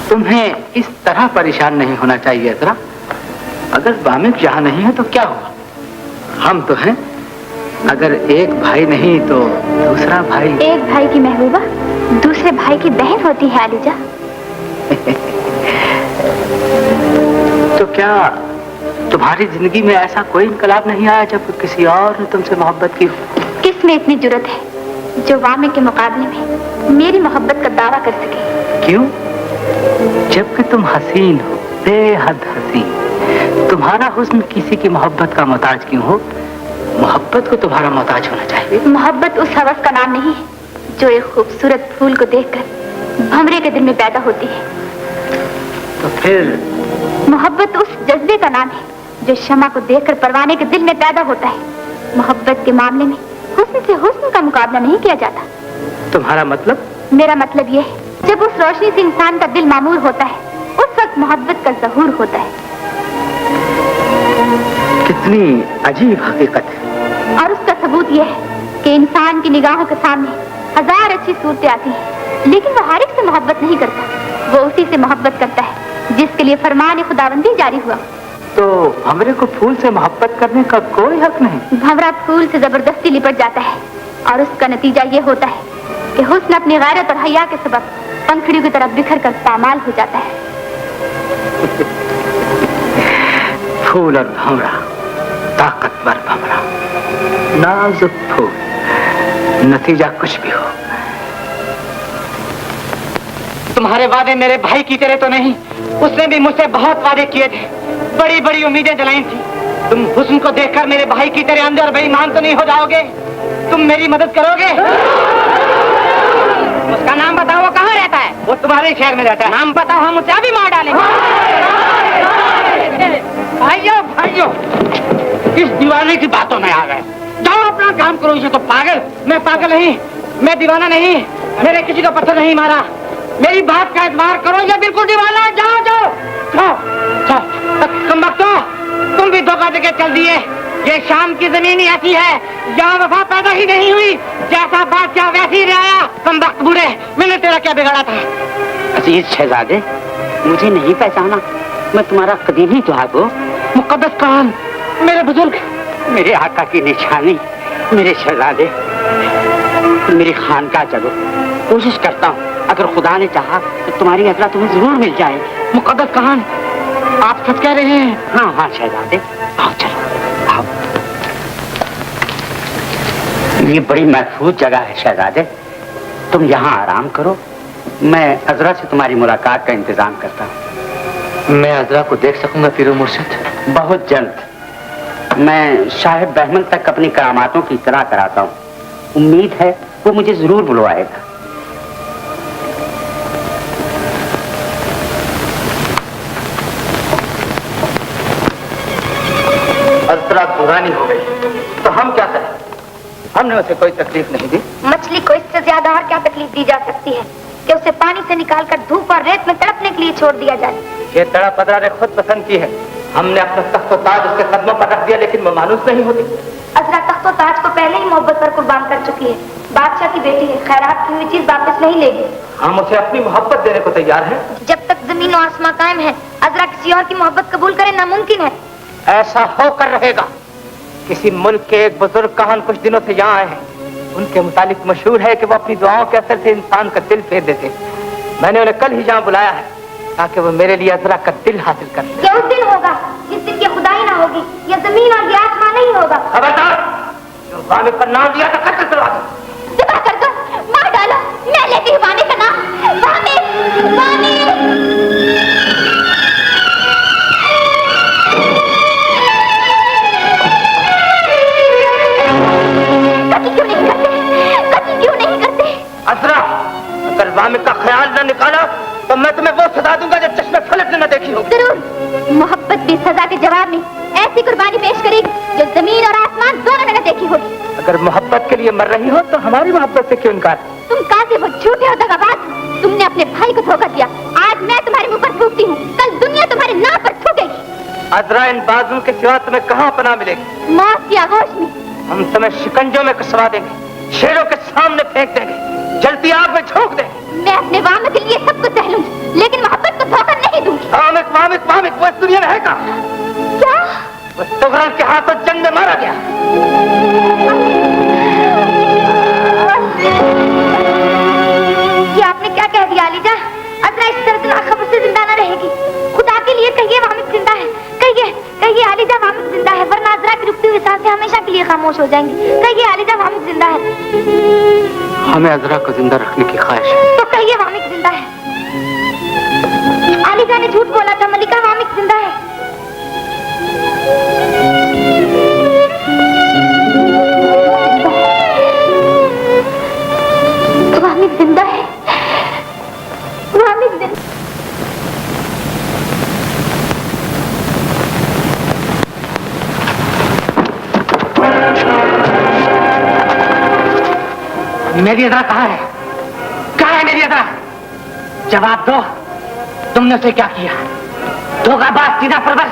तुम्हें इस तरह परेशान नहीं होना चाहिए अजरा। अगर वामिक यहाँ नहीं है तो क्या हुआ, हम तो हैं। अगर एक भाई नहीं तो दूसरा भाई। एक भाई की महबूबा दूसरे भाई की बहन होती है आलिजा। तो क्या तुम्हारी जिंदगी में ऐसा कोई इनकलाब नहीं आया जब किसी और ने तुमसे मोहब्बत की हो? किस में इतनी जुर्रत है जो वामिक के मुकाबले में मेरी मोहब्बत का दावा कर सके? क्यों? जबकि तुम हसीन हो, बेहद हसीन। तुम्हारा हुस्न किसी की मोहब्बत का मोहताज क्यों हो? मोहब्बत को तुम्हारा मोहताज होना चाहिए। मोहब्बत उस हवस का नाम नहीं है जो एक खूबसूरत फूल को देखकर भंवरे के दिल में पैदा होती है। तो फिर मोहब्बत उस जज्बे का नाम है जो शमा को देखकर परवाने के दिल में पैदा होता है। मोहब्बत के मामले में हुस्न से हुस्न का मुकाबला नहीं किया जाता। तुम्हारा मतलब? मेरा मतलब यह है, जब उस रोशनी से इंसान का दिल मामूर होता है उस वक्त मोहब्बत का ज़हूर होता है। कितनी अजीब हकीकत है। और उसका सबूत यह है कि इंसान की निगाहों के सामने हजार अच्छी सूरतें आती हैं, लेकिन वो हर एक से मोहब्बत नहीं करता। वो उसी से मोहब्बत करता है जिसके लिए फरमान खुदाबंदी जारी हुआ। तो भंवरे को फूल से मोहब्बत करने का कोई हक नहीं? भंवरा फूल से जबरदस्ती लिपट जाता है और उसका नतीजा ये होता है कि हुस्न अपनी गैरत और हया के सबब पंखड़ियों की तरफ बिखर कर पामाल हो जाता है। फूल और भंवरा, ताकतवर भंवरा, नाजुक फूल, नतीजा कुछ भी हो। तुम्हारे वादे मेरे भाई की तरह तो नहीं, उसने भी मुझसे बहुत वादे किए थे, बड़ी बड़ी उम्मीदें दिलाई थी। तुम हुस्न को देखकर मेरे भाई की तरह अंधे और बेईमान तो नहीं हो जाओगे? तुम मेरी मदद करोगे? उसका नाम बताओ, वो कहाँ रहता है? वो तुम्हारे शहर में रहता है। नाम बताओ, हम उसे अभी मार डालेंगे। भाइयों भाइयों, इस दीवाने की बातों में आ गए। जाओ अपना काम करो। इसे तो पागल, मैं पागल नहीं, मैं दीवाना नहीं, मैंने किसी को पत्थर नहीं मारा। मेरी बात का एतबार करो, ये बिल्कुल दीवाना है। जाओ जाओ जाओ जाओ। तुम बख्तो, तुम भी धोखा देके चल दिए। ये शाम की जमीन ही ऐसी है, यहाँ वफा पैदा ही नहीं हुई। जैसा बादशाह वैसे ही रहा। तुम वक्त बूढ़े, मैंने तेरा क्या बिगाड़ा था? अजीज शहजादे, मुझे नहीं पहचाना? मैं तुम्हारा कदीमी दुआब हूँ। मुकद्दस खान, मेरे बुजुर्ग, मेरे आका की निशानी, मेरे शहजादे, मेरी खानकाह चलो। कोशिश करता हूँ, अगर खुदा ने चाहा तो तुम्हारी अजरा तुम्हें जरूर मिल जाए। मुकद्दस खान, आप सच कह रहे हैं? हाँ हाँ शहजादे, आओ चलो आओ। ये बड़ी महफूज जगह है शहजादे, तुम यहाँ आराम करो। मैं अजरा से तुम्हारी मुलाकात का इंतजाम करता हूँ। मैं अजरा को देख सकूंगा पीरो मुर्शिद? बहुत जल्द। मैं साहिब बहमन तक अपनी करामातों की इत्तला कराता हूँ। उम्मीद है वो मुझे जरूर बुलवाएगा। अजरा दुरानी हो गई तो हम क्या करें? हमने उसे कोई तकलीफ नहीं दी। मछली को इससे ज्यादा और क्या तकलीफ दी जा सकती है कि उसे पानी से निकालकर धूप और रेत में तड़पने के लिए छोड़ दिया जाए। ये तड़प अजरा ने खुद पसंद की है। हमने अपना तख्तो ताज उसके कदमों पर रख दिया, लेकिन वो मानूस नहीं होती। अजरा तख्तो ताज को पहले ही मोहब्बत पर कुर्बान कर चुकी है। बादशाह की बेटी है, खैरात की हुई चीज वापस नहीं लेगी। हम उसे अपनी मोहब्बत देने को तैयार हैं। जब तक जमीन और आसमां कायम है, अजरा किसी और की मोहब्बत कबूल करे नामुमकिन है। ऐसा होकर रहेगा। किसी मुल्क के एक बुजुर्ग कहान कुछ दिनों से यहाँ आए हैं। उनके मुतालिक मशहूर है कि वो अपनी दुआओं के असर से इंसान का दिल फेर देते। मैंने उन्हें कल ही यहाँ बुलाया है ताकि वो मेरे लिए अजरा का दिल हासिल कर ले। ये उस दिन होगा जिस दिन की खुदाई ना होगी, ये जमीन और ये आसमां नहीं होगा। खबरदार! जो वामिक पर नाम लिया तो कत्ल करवा दो। सुबह कर दो, मार डालो, मैं लेती हूँ वामिक का नाम। वामिक, वामिक। कत्ल क्यों नहीं करते? कत्ल क्यों नहीं करते? अजरा, अगर वामिक का ख्याल न निकाला तो मैं तुम्हें वो सजा दूंगा जो चश्मे फलक ने न देखी हो। जरूर, मोहब्बत भी सजा के जवाब में ऐसी कुर्बानी पेश करेगी जो जमीन और आसमान दोनों ने न देखी होगी। अगर मोहब्बत के लिए मर रही हो तो हमारी मोहब्बत से क्यों इनकार? तुम कासे वो झूठे हो दगाबाज। तुमने अपने भाई को धोखा दिया। आज मैं तुम्हारे मुंह पर थूकती हूँ, कल दुनिया तुम्हारे नाम पर थूकेगी। अजरा, इन बाजुओं के सिवा तुम्हें कहाँ पनाह मिलेगी? मौत की आगोश में। हम तुम्हें शिकंजों में कसवा देंगे, शेरों के सामने फेंक देंगे, जलती आग में झोंक देंगे। मैं अपने वामिक के लिए सब कुछ सह लूंगी, लेकिन मोहब्बत को धोखा नहीं दूंगी। वामिक, वामिक, वामिक वो इस दुनिया में है कहाँ? क्या? वो तुगलक के हाथों जंग में मारा गया। ये आपने क्या कह दिया अलीजा? अजरा इस तरह खबर से जिंदा न रहेगी। खुदा के लिए कहिए वामिक जिंदा है। कहिए, कहिए अलीजा वामिक जिंदा है, वरना अजरा की रुकती हुई सांसें हमेशा के लिए खामोश हो जाएंगी। कहिए अलीजा वामिक जिंदा है। हमें अजरा को जिंदा रखने की ख्वाहिश है। तो कहिए वामिक जिंदा है। अलीजा ने झूठ बोला था, मलिका वामिक जिंदा है। वामिक जिंदा है। वामिक जिंदा। मेरी अदरा कहाँ है? कहाँ है मेरी अदरा? जवाब दो, तुमने उसे क्या किया? धोखाबाज, सीधा परवर,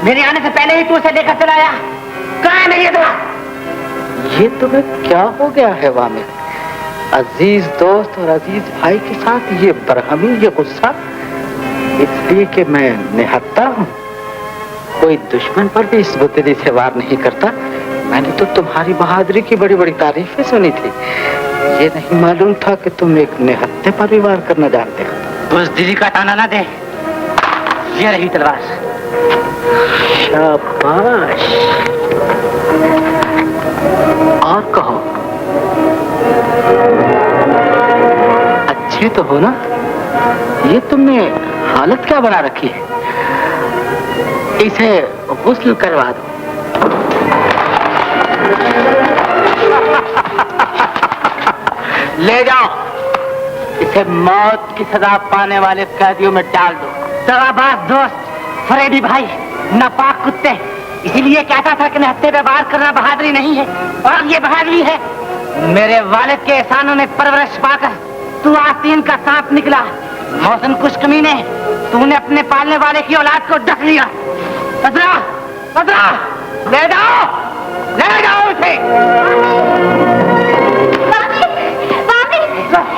मेरे आने से पहले ही तू उसे लेकर चला आया। कहाँ है मेरी अदरा? ये तुम्हें क्या हो गया है वामिक? अजीज दोस्त और अजीज भाई के साथ ये बरहमी, ये गुस्सा, इसलिए कि मैं निहत्ता हूँ। कोई दुश्मन पर भी इस बुतली से वार नहीं करता। मैंने तो तुम्हारी बहादुरी की बड़ी बड़ी तारीफें सुनी थी। ये नहीं मालूम था कि तुम एक निहत्ते पर भी वार करना जानते हो। बुज़दिली का ताना ना दे, ये रही तलवार। शाबाश। और कहो, अच्छे तो हो ना? ये तुमने हालत क्या बना रखी है? इसे गुस्ल करवा दो। ले जाओ, इसे मौत की सजा पाने वाले कैदियों में डाल दो। दगाबाज दोस्त, फरेबी भाई, नापाक कुत्ते, इसीलिए कहता था कि निहत्ते पे वार करना बहादुरी नहीं है, और ये बहादुरी है। मेरे वालिद के एहसानों में परवरिश पाकर तू आस्तीन का सांप निकला। मौसम कुछ कमी ने, तूने अपने पालने वाले की औलाद को ढक लिया। अजरा, अजरा, ले जाओ उसे।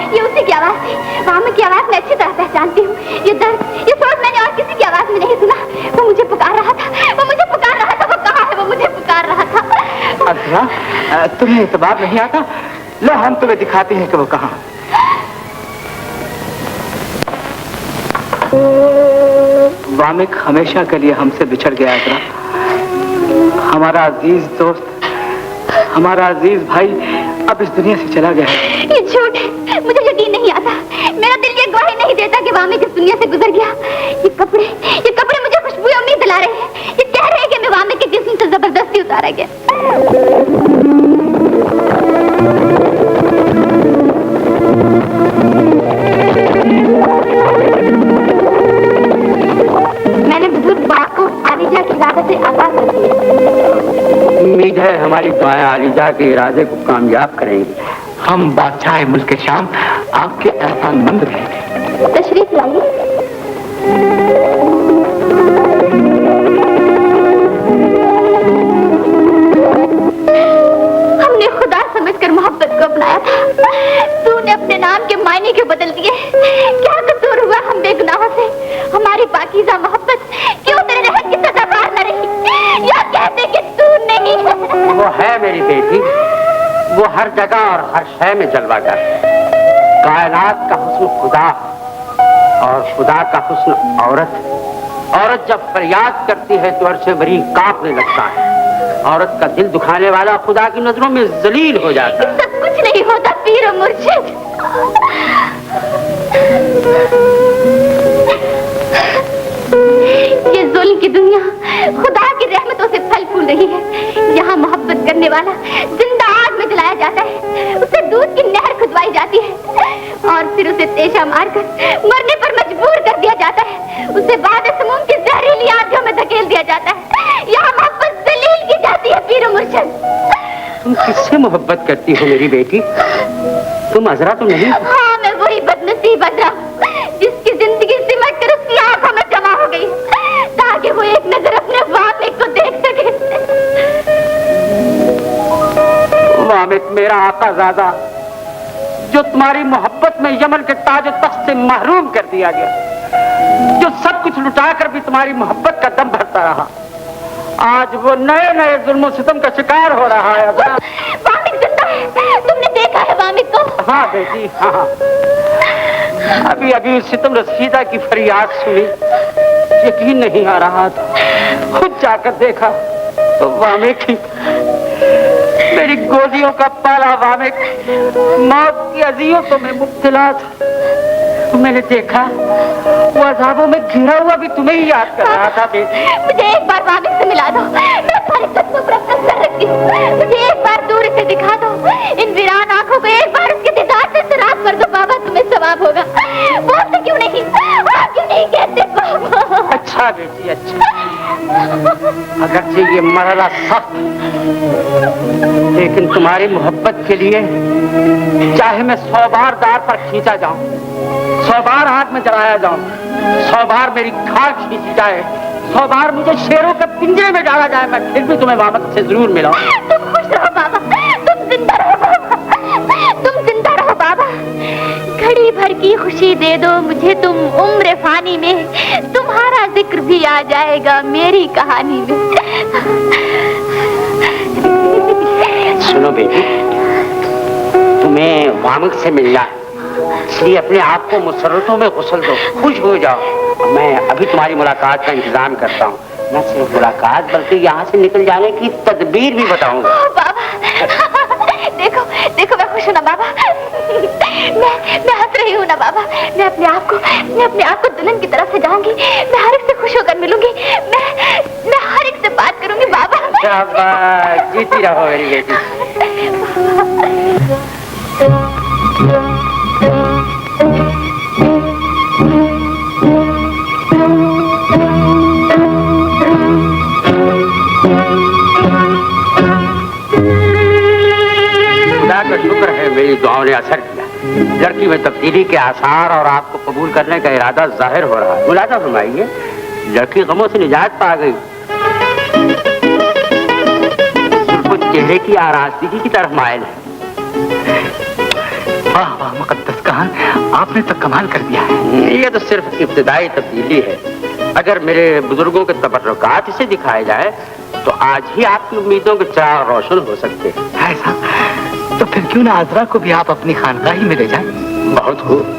ये उसी की आवाज है। वामिक की आवाज मैं अच्छी तरह पहचानती हूँ। ये दर्द, ये सोच मैंने और किसी की आवाज में नहीं सुना। वो मुझे पुकार रहा था, वो मुझे पुकार रहा था। वो कहाँ है? वो मुझे पुकार रहा था। अजरा, तुम्हें इतबार नहीं आता? लो, हम तुम्हें दिखाते हैं कि वो कहाँ। वामिक हमेशा के लिए हमसे बिछड़ गया अजरा। हमारा अजीज दोस्त, हमारा अजीज भाई अब इस दुनिया से चला गया है। ये झूठ है, मुझे यकीन नहीं आता। मेरा दिल ये गवाही नहीं देता कि वामिक इस दुनिया से गुजर गया। ये कपड़े मुझे खुशबू उम्मीद दिला रहे हैं। ये कह रहे हैं कि मैं वामिक के जिस्म से जबरदस्ती उतारा गया। मैंने बुजुर्ग बाप को आलिजा की इरादे से आगाह कर दिया। उम्मीद है हमारी दुआएं आलिजा के इरादे को कामयाब करेंगी। हम बादशाह मुल्क शाम आपके एहसानमंद रहेंगे। तशरीफ लाइए। हमने खुदा समझकर मोहब्बत को अपनाया था, तूने अपने नाम के मायने के बदल दिए। क्या कसूर हुआ हम बेगुनाहों से? हमारी पाकीज़ा मोहब्बत क्यों तेरे रहम की सजा पार न रही? या कहते कि तू नहीं है? वो है मेरी बेटी, वो हर जगह और हर शय में जलवागर। कायनात का हुस्न खुदा और खुदा का हुस्न औरत। औरत जब फरियाद करती है तो अर्श बरी कांपने लगता है, औरत का दिल दुखाने वाला खुदा की नजरों में जलील हो जाता है। सब कुछ नहीं होता पीर मुर्शिद। ये जुल्म की दुनिया खुदा की रहमतों से फल फूल रही है। यहाँ मोहब्बत करने वाला जिंदा आग में जलाया जाता है, उसे दूध की नहर खुदवाई जाती है और फिर उसे तेजा मारकर मरने पर मजबूर कर दिया जाता है। उसे बाद समूम की जहरीली आंखों में धकेल दिया जाता है। यहाँ मोहब्बत दलील की जाती है पीर मुर्शिद। तुम किससे मोहब्बत करती हो मेरी बेटी? तुम अजरा तो नहीं? हाँ, मैं वही बदनसीब अजरा जिसकी जिंदगी सिमट कर उसकी आंखों में जमा हो गई ताकि वो एक नजर अपने वामिक को देख सके। वामिक मेरा आकाज़ादा, जो तुम्हारी मोहब्बत में यमन के ताज तख्त से महरूम कर दिया गया, जो सब कुछ लुटाकर भी तुम्हारी मोहब्बत का दम भरता रहा, आज वो नए नए जुल्म सितम का शिकार हो रहा है। वामिक जिंदा है, तुमने देखा है वामिक को? हाँ बेटी, हाँ। अभी अभी सितम रसीदा की फरियाद सुनी, यकीन नहीं आ रहा था। खुद जाकर देखा तो वामिक ही, मेरी गोदियों का पाला वामिक मौत की अज़ियतों में मुब्तला था। मैंने देखा वो अज़ाबों में घिरा हुआ भी तुम्हें ही याद कर रहा था बेटी। मुझे एक बार वामिक से मिला दो, मैं तुम्हारे कदमों पर अपना सर रखती हूँ। मुझे एक बार दूर से दिखा दो, इन वीरान आंखों को एक बार उसके दीदार से सराब कर दो बाबा, तुम्हें सवाब होगा। बोलते क्यों नहीं? आप क्यों नहीं कहते बाबा? अच्छा बेटी, अच्छा। अगरचे ये मरहला सख्त, लेकिन तुम्हारी मोहब्बत के लिए चाहे मैं 100 बार दार पर खींचा जाऊं, 100 बार हाथ में जलाया जाऊं, 100 बार मेरी खाक खींची जाए, 100 बार मुझे शेरों के पिंजरे में डाला जाए, मैं फिर भी तुम्हें वामिक से जरूर मिलाऊं। तुम खुश रहो बाबा, तुम जिंदा रहो बाबा, तुम जिंदा रहो बाबा। घड़ी भर की खुशी दे दो मुझे तुम उम्र फानी में, तुम्हारा जिक्र भी आ जाएगा मेरी कहानी में। सुनो बेटी, तुम्हें वामिक से मिलना, इसलिए अपने आप को मुसर्रतों में गुसल दो, खुश हो जाओ। मैं अभी तुम्हारी मुलाकात का इंतजाम करता हूँ। न सिर्फ मुलाकात बल्कि यहाँ से निकल जाने की तदबीर भी बताऊंगा। बाबा देखो देखो, मैं खुश हूँ ना बाबा? मैं हंस रही हूँ ना बाबा? मैं अपने आप को दुल्हन की तरफ सजाऊंगी, मैं हर एक से खुश होकर मिलूंगी, मैं हर एक से बात करूंगी बाबा। शाबाश, जीती रहो मेरी बेटी। खुदा का शुक्र है मेरी दुआओं ने असर किया। लड़की में तब्दीली के आसार और आपको कबूल करने का इरादा जाहिर हो रहा है। मुलाजा फरमाइए, लड़की गमों से निजात पा गई। चेहरे की आराज़गी की तरफ मायल है। वाह वाह मुकद्दस खान, आपने तो कमाल कर दिया है। ये तो सिर्फ इब्तिदाई तब्दीली है। अगर मेरे बुजुर्गों के तबर्रुकात इसे दिखाए जाए तो आज ही आपकी उम्मीदों के चिराग रोशन हो सकते हैं। ऐसा तो फिर क्यों ना आजरा को भी आप अपनी खानकाही में ले जाएं? बहुत खूब।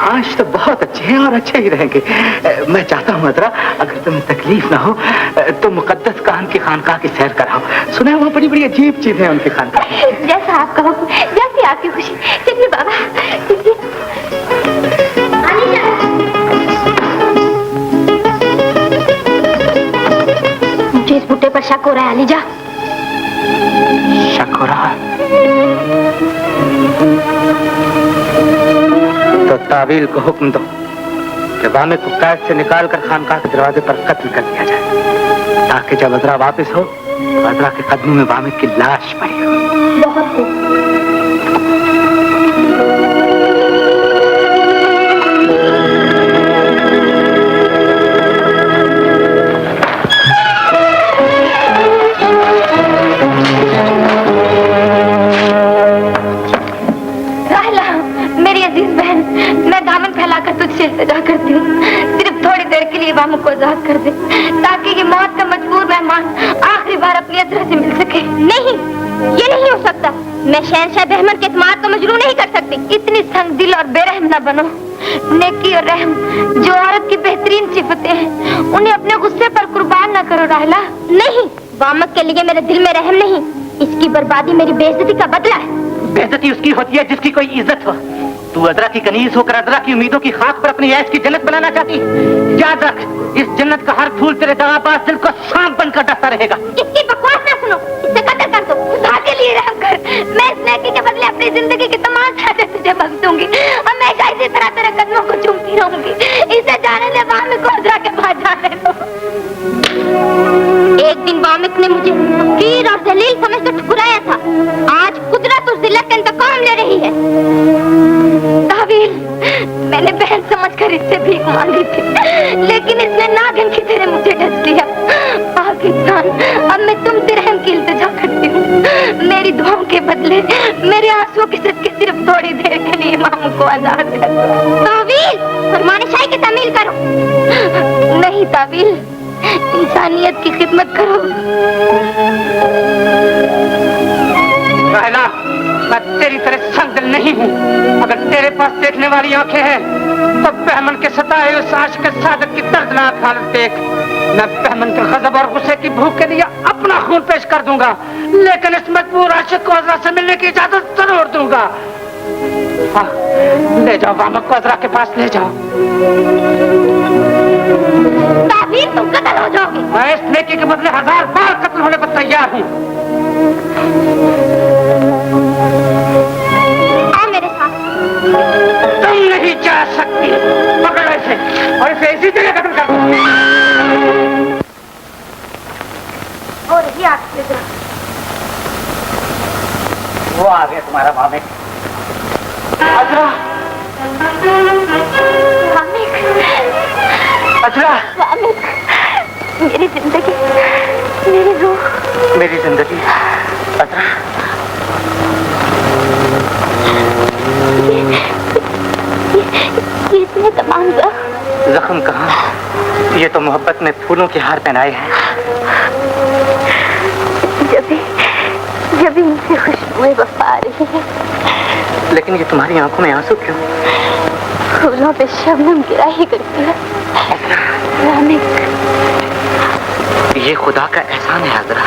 आज तो बहुत अच्छे हैं और अच्छे ही रहेंगे। मैं चाहता हूँ अजरा, अगर तुम्हें तकलीफ ना हो तो मुकद्दस खान की खानकाह की सैर कराओ। सुना है वहाँ बड़ी बड़ी अजीब चीजें हैं उनकी खानकाह। जैसा आप कहो, जैसी आपकी खुशी। चलिए बाबा, चलिए। मुझे इस बुट्टे पर शक हो रहा है अलीजा। शक हो रहा है तो तावील को हुक्म दो कि वामिक को कैद से निकालकर खानकाह के दरवाजे पर कत्ल कर दिया जाए, ताकि जब अजरा वापस हो तो अजरा के कदमों में वामिक की लाश पड़ी हो। बहुत खूब। अजीज बहन, मैं दामन फैलाकर तुझसे इल्तिजा करती हूँ, सिर्फ थोड़ी देर के लिए वामू को आजाद कर दे, ताकि ये मौत का मजबूर मेहमान आखिरी बार अपनी अजरा से मिल सके। नहीं, ये नहीं हो सकता। मैं शहंशाह बहमन के इत्मीनान को मजरूह नहीं कर सकती। इतनी संग दिल और बेरहम न बनो। नेकी और रहम जो औरत की बेहतरीन सिफतें हैं, उन्हें अपने गुस्से पर कुर्बान न करो राहिला। नहीं, वामक के लिए मेरे दिल में रहम नहीं, इसकी बर्बादी मेरी बेइज्जती का बदला है। बेइज्जती उसकी होती है जिसकी कोई इज्जत हो। तू अदरा की कनीज होकर अदरा की उम्मीदों की खाक पर अपनी ऐश की जन्नत बनाना चाहती। याद रख, इस जन्नत का हर फूल तेरे दगाबाज दिल को सांप बनकर डसता रहेगा। इसकी बकवास ना सुनो, इसे कत्ल कर दो, खुदा के लिए रहम कर। मैं इस नेकी के बदले अपनी जिंदगी की तमाम सादे तुझे बख्श दूंगी। हमेशा इसी तरह तेरे कदमों को चूमती रहूंगी। इसे जाने दे, वामिक को अदरा के पास जाने दो। एक दिन वामिक ने मुझे फकीर और जलील समझकर ठुकराया था। आज कुदरत और जिल्लत का इंतकाम ले रही है। तावील, मैंने बहन समझकर इससे भीख मांगी थी, लेकिन इसने नागिन की तरह मुझे डस लिया। पाकिस्तान, अब मैं तुमसे रहम की इल्तिजा करती हूँ। मेरी दुआओं के बदले मेरे आंसुओं की सदके सिर्फ थोड़ी देर के लिए मामू को आजाद कर दो। तावील, फरमानिशाही की तामील करो। नहीं तावील, इंसानियत की खिदमत करो। राहिला, मैं तेरी तरह संगदिल नहीं हूँ। अगर तेरे पास देखने वाली आंखें हैं, तो बहमन के सताए उस आशिक सादत की दर्दनाक हालत देख। मैं बहमन के गजब और गुस्से की भूख के लिए अपना खून पेश कर दूंगा, लेकिन इस मजबूर आशिक को अजरा से मिलने की इजाजत जरूर दूंगा। ले जाओ वामक को अजरा के पास ले जाओ। तावील, तुम कत्ल हो जाओगे। मैं इस नेकी के बदले 1000 बार कत्ल होने पर तैयार हूँ। आओ मेरे साथ। तुम नहीं जा सकती। पकड़ो इसे और इसे इसी जगह कत्ल कर दो। हो रही आपकी अजरा। वो आ गया तुम्हारा वामिक। अजरा, वामिक, अजरा, वामिक, मेरी जिंदगी, मेरी रूह, मेरी जिंदगी। अजरा, ये इतने तमाम जख्म कहाँ? ये तो मोहब्बत में फूलों के हार पहनाए हैं। जब भी मुझसे खुशबुएं वफा आ रही है, लेकिन ये तुम्हारी आंखों में आंसू क्यों? फूलों पे शबनम गिरा ही करती है। वामिक, ये खुदा का एहसान है अज़रा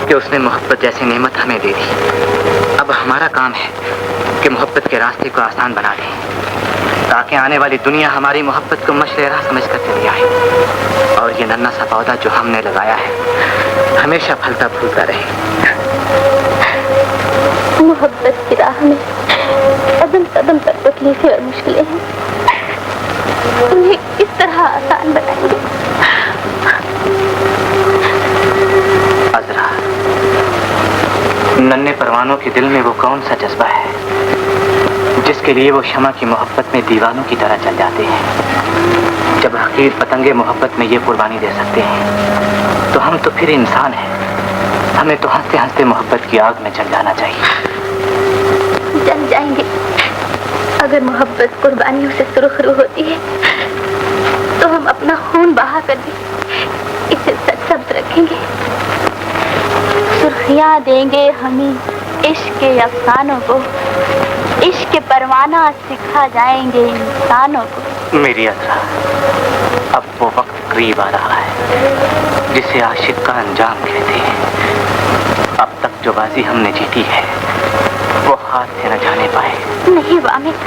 कि उसने मोहब्बत जैसी नेमत हमें दे दी। अब हमारा काम है कि मोहब्बत के रास्ते को आसान बना दें, ताकि आने वाली दुनिया हमारी मोहब्बत को मशलेरा समझकर चली आए और ये नन्हा सा पौधा जो हमने लगाया है हमेशा फलता फूलता रहे। मोहब्बत की राह में कदम कदम पर तकलीफें और मुश्किलें हैं, उन्हें किस तरह आसान बनाएंगे? अज़रा, नन्हे परवानों के दिल में वो कौन सा जज्बा है जिसके लिए वो शमा की मोहब्बत में दीवानों की तरह चल जाते हैं? जब हकीर पतंगे मोहब्बत में ये कुर्बानी दे सकते हैं, तो हम तो फिर इंसान हैं। हमें तो हंसते हंसते मोहब्बत की आग में जल जाना चाहिए। जल जाएंगे। अगर मोहब्बत कुर्बानियों से सुरखरू होती है, तो हम अपना खून बहा कर भी इसे सब्ज रखेंगे। सुर्खियां देंगे हमें इश्क के अफसानों को, इश्क के परवाना सिखा जाएंगे इंसानों को। मेरी अज़रा, अब वो वक्त करीब आ रहा है जिसे आशिक का अंजाम कहते हैं। अब तक जो बाजी हमने जीती है वो हाथ से न जाने पाए। नहीं वामिक,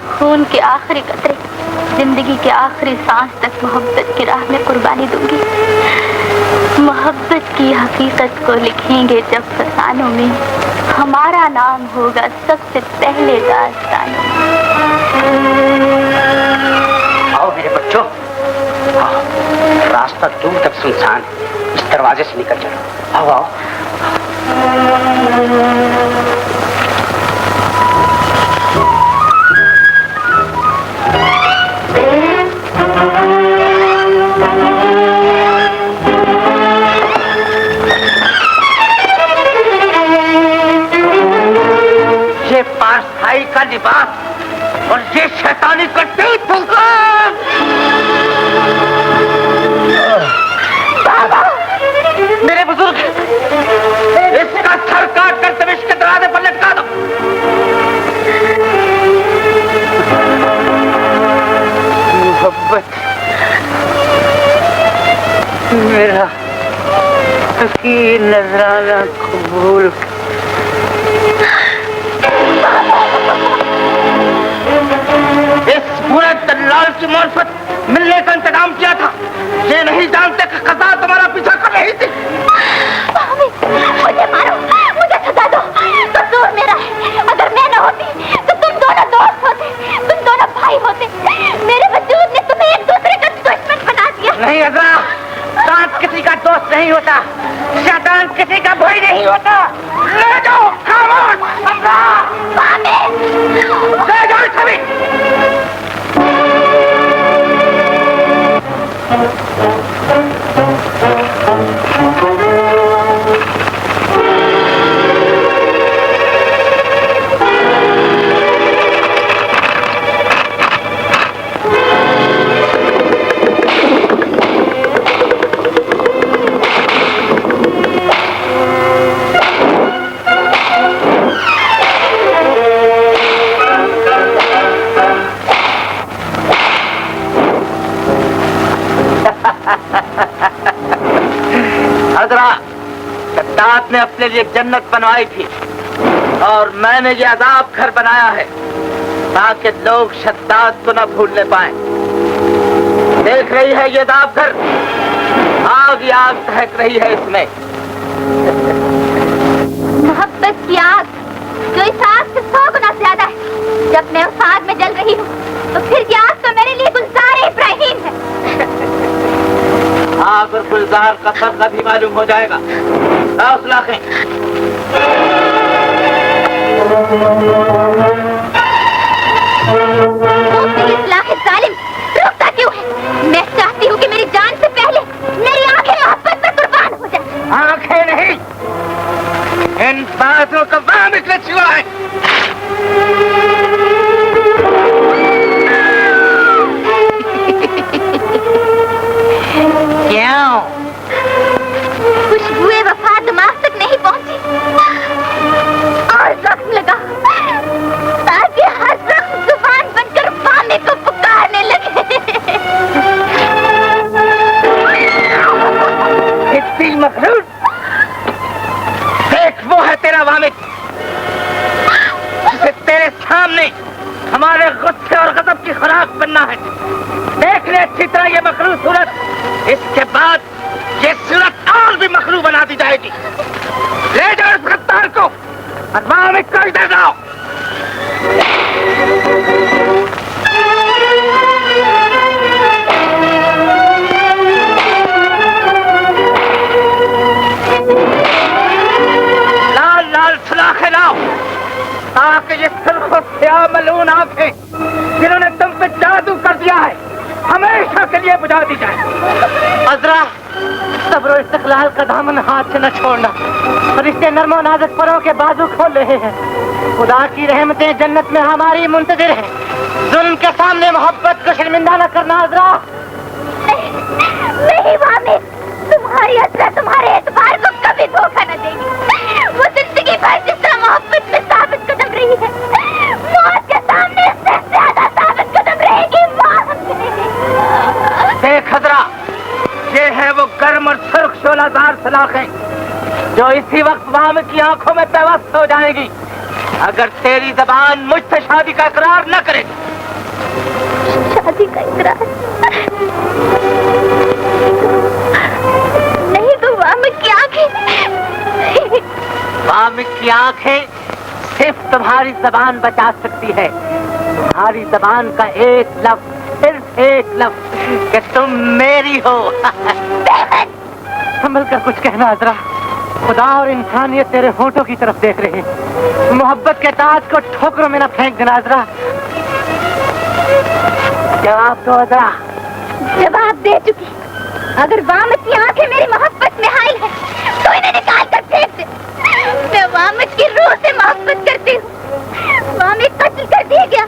खून के आखिरी कतरे, जिंदगी के आखिरी सांस तक मोहब्बत की राह में कुर्बानी दूंगी। मोहब्बत की हकीकत को लिखेंगे जब फसानों में, हमारा नाम होगा सबसे पहले दास्तानों में। आओ मेरे बच्चों, आओ। रास्ता दूर तक सुनसान है, इस दरवाजे से निकल चलो। आओ आओ। ये पारसाई का लिबास और ये शैतानी करतूत बाबा, मेरे बुजुर्ग, इसका सर काट कर तुम इसके दरवाजे पर लटका दो। मोहब्बत मेरा हकीर नजराना कबूल। इस पूरे दलाल की मार्फत मिलने का इंतजाम किया था। ये नहीं जानते कि कज़ा तुम्हारा पीछा कर रही थी। मुझे मारो, मुझे सजा दो, कसूर मेरा है। अगर मैं न होती तो तुम दोनों दोस्त होते, तुम दोनों भाई होते। मेरे वजूद ने तुम्हें एक दूसरे का दुश्मन बना दिया। नहीं अज़रा, सांप किसी का दोस्त नहीं होता, शैतान किसी का भाई नहीं होता। ले जाओ, खामोश अज़रा, ले जाओ सभी। शद्दाद ने अपने लिए जन्नत बनवाई थी और मैंने ये अजाब घर बनाया है ताकि लोग शद्दाद को न भूलने पाए। देख रही है ये अजाब घर, आग ही आग दहक रही है इसमें। मोहब्बत की आग जो इस आग से 100 गुना ज्यादा है। जब मैं उस आग में जल रही हूँ तो फिर ये आग तो मेरे लिए गुलजार इब्राहिम है। आग और गुलजार का फर्क अभी मालूम हो जाएगा। हौसला रखें। जालिम रुकता क्यों है? मैं चाहती हूँ कि मेरी जान से पहले मेरी आंखें मोहब्बत पर कुर्बान हो जाए। आंखें नहीं, इन बातों का वहां निकले छुआ है। क्यों? खुशबुए वफा दिमाग तक नहीं पहुंची और जख्म लगा ताकि हर जख्म जुबान बनकर वामे को पुकारने लगे। इतनी मखलूक, देख वो है तेरा वामिद जिसे तेरे सामने हमारे गुस्से और गजब की खुराक बनना है। देख ले अच्छी तरह ये मखलूक सूरत, इसके बाद ये सूरत और भी मखलूक बना दी जाएगी। ले जाओ इस गद्दार को और वामिद को इधर लाओ। लाल लाल सुलाखें लाओ ताकि ये सुर्ख स्याह मलून आंखें जिन्होंने तुम पे जादू कर दिया है हमेशा के लिए बुझा दी जाए। अज़रा, सब्र और इस्तिक़लाल का दामन हाथ से न छोड़ना। फरिश्ते नर्मो नाज़ुक परों के बाजू खोल रहे हैं। खुदा की रहमतें जन्नत में हमारी मुंतज़िर हैं। जुल्म के सामने मोहब्बत को शर्मिंदा न करना अज़रा। नहीं वामिद, तुम्हारी अज़रा तुम्हारे एतबार को कभी धोखा न देगी। वो जिंदगी भर जिस तरह मोहब्बत में साबित कदम रही है, मौत के सामने इससे ज्यादा साबित कदम रहेगी। देख अज़रा, ये है वो गर्म और सुर्ख शोलादार सलाखें जो इसी वक्त वामिद की आंखों में पेवस्त हो जाएगी अगर तेरी जबान मुझसे शादी का इकरार न करे। शादी का इकरार नहीं तो वामिद की आंखें, वामिद की आंखें सिर्फ तुम्हारी जबान बचा सकती है। तुम्हारी जबान का एक लफ्ज, सिर्फ एक लफ्ज कि तुम मेरी हो। संभल कर कुछ कहना अज़रा, खुदा और इंसानियत तेरे होठों की तरफ देख रहे हैं। मोहब्बत के ताज को ठोकरों में न फेंक देना अज़रा। जवाब दो अज़रा। जवाब दे चुकी। अगर वामिद की आंखें मेरी मोहब्बत में हाइल है तो इन्हें निकाल कर फेंक दे। मैं वामिद की रूह से मोहब्बत करती हूँ। गांव में कत्ल कर दिया गया।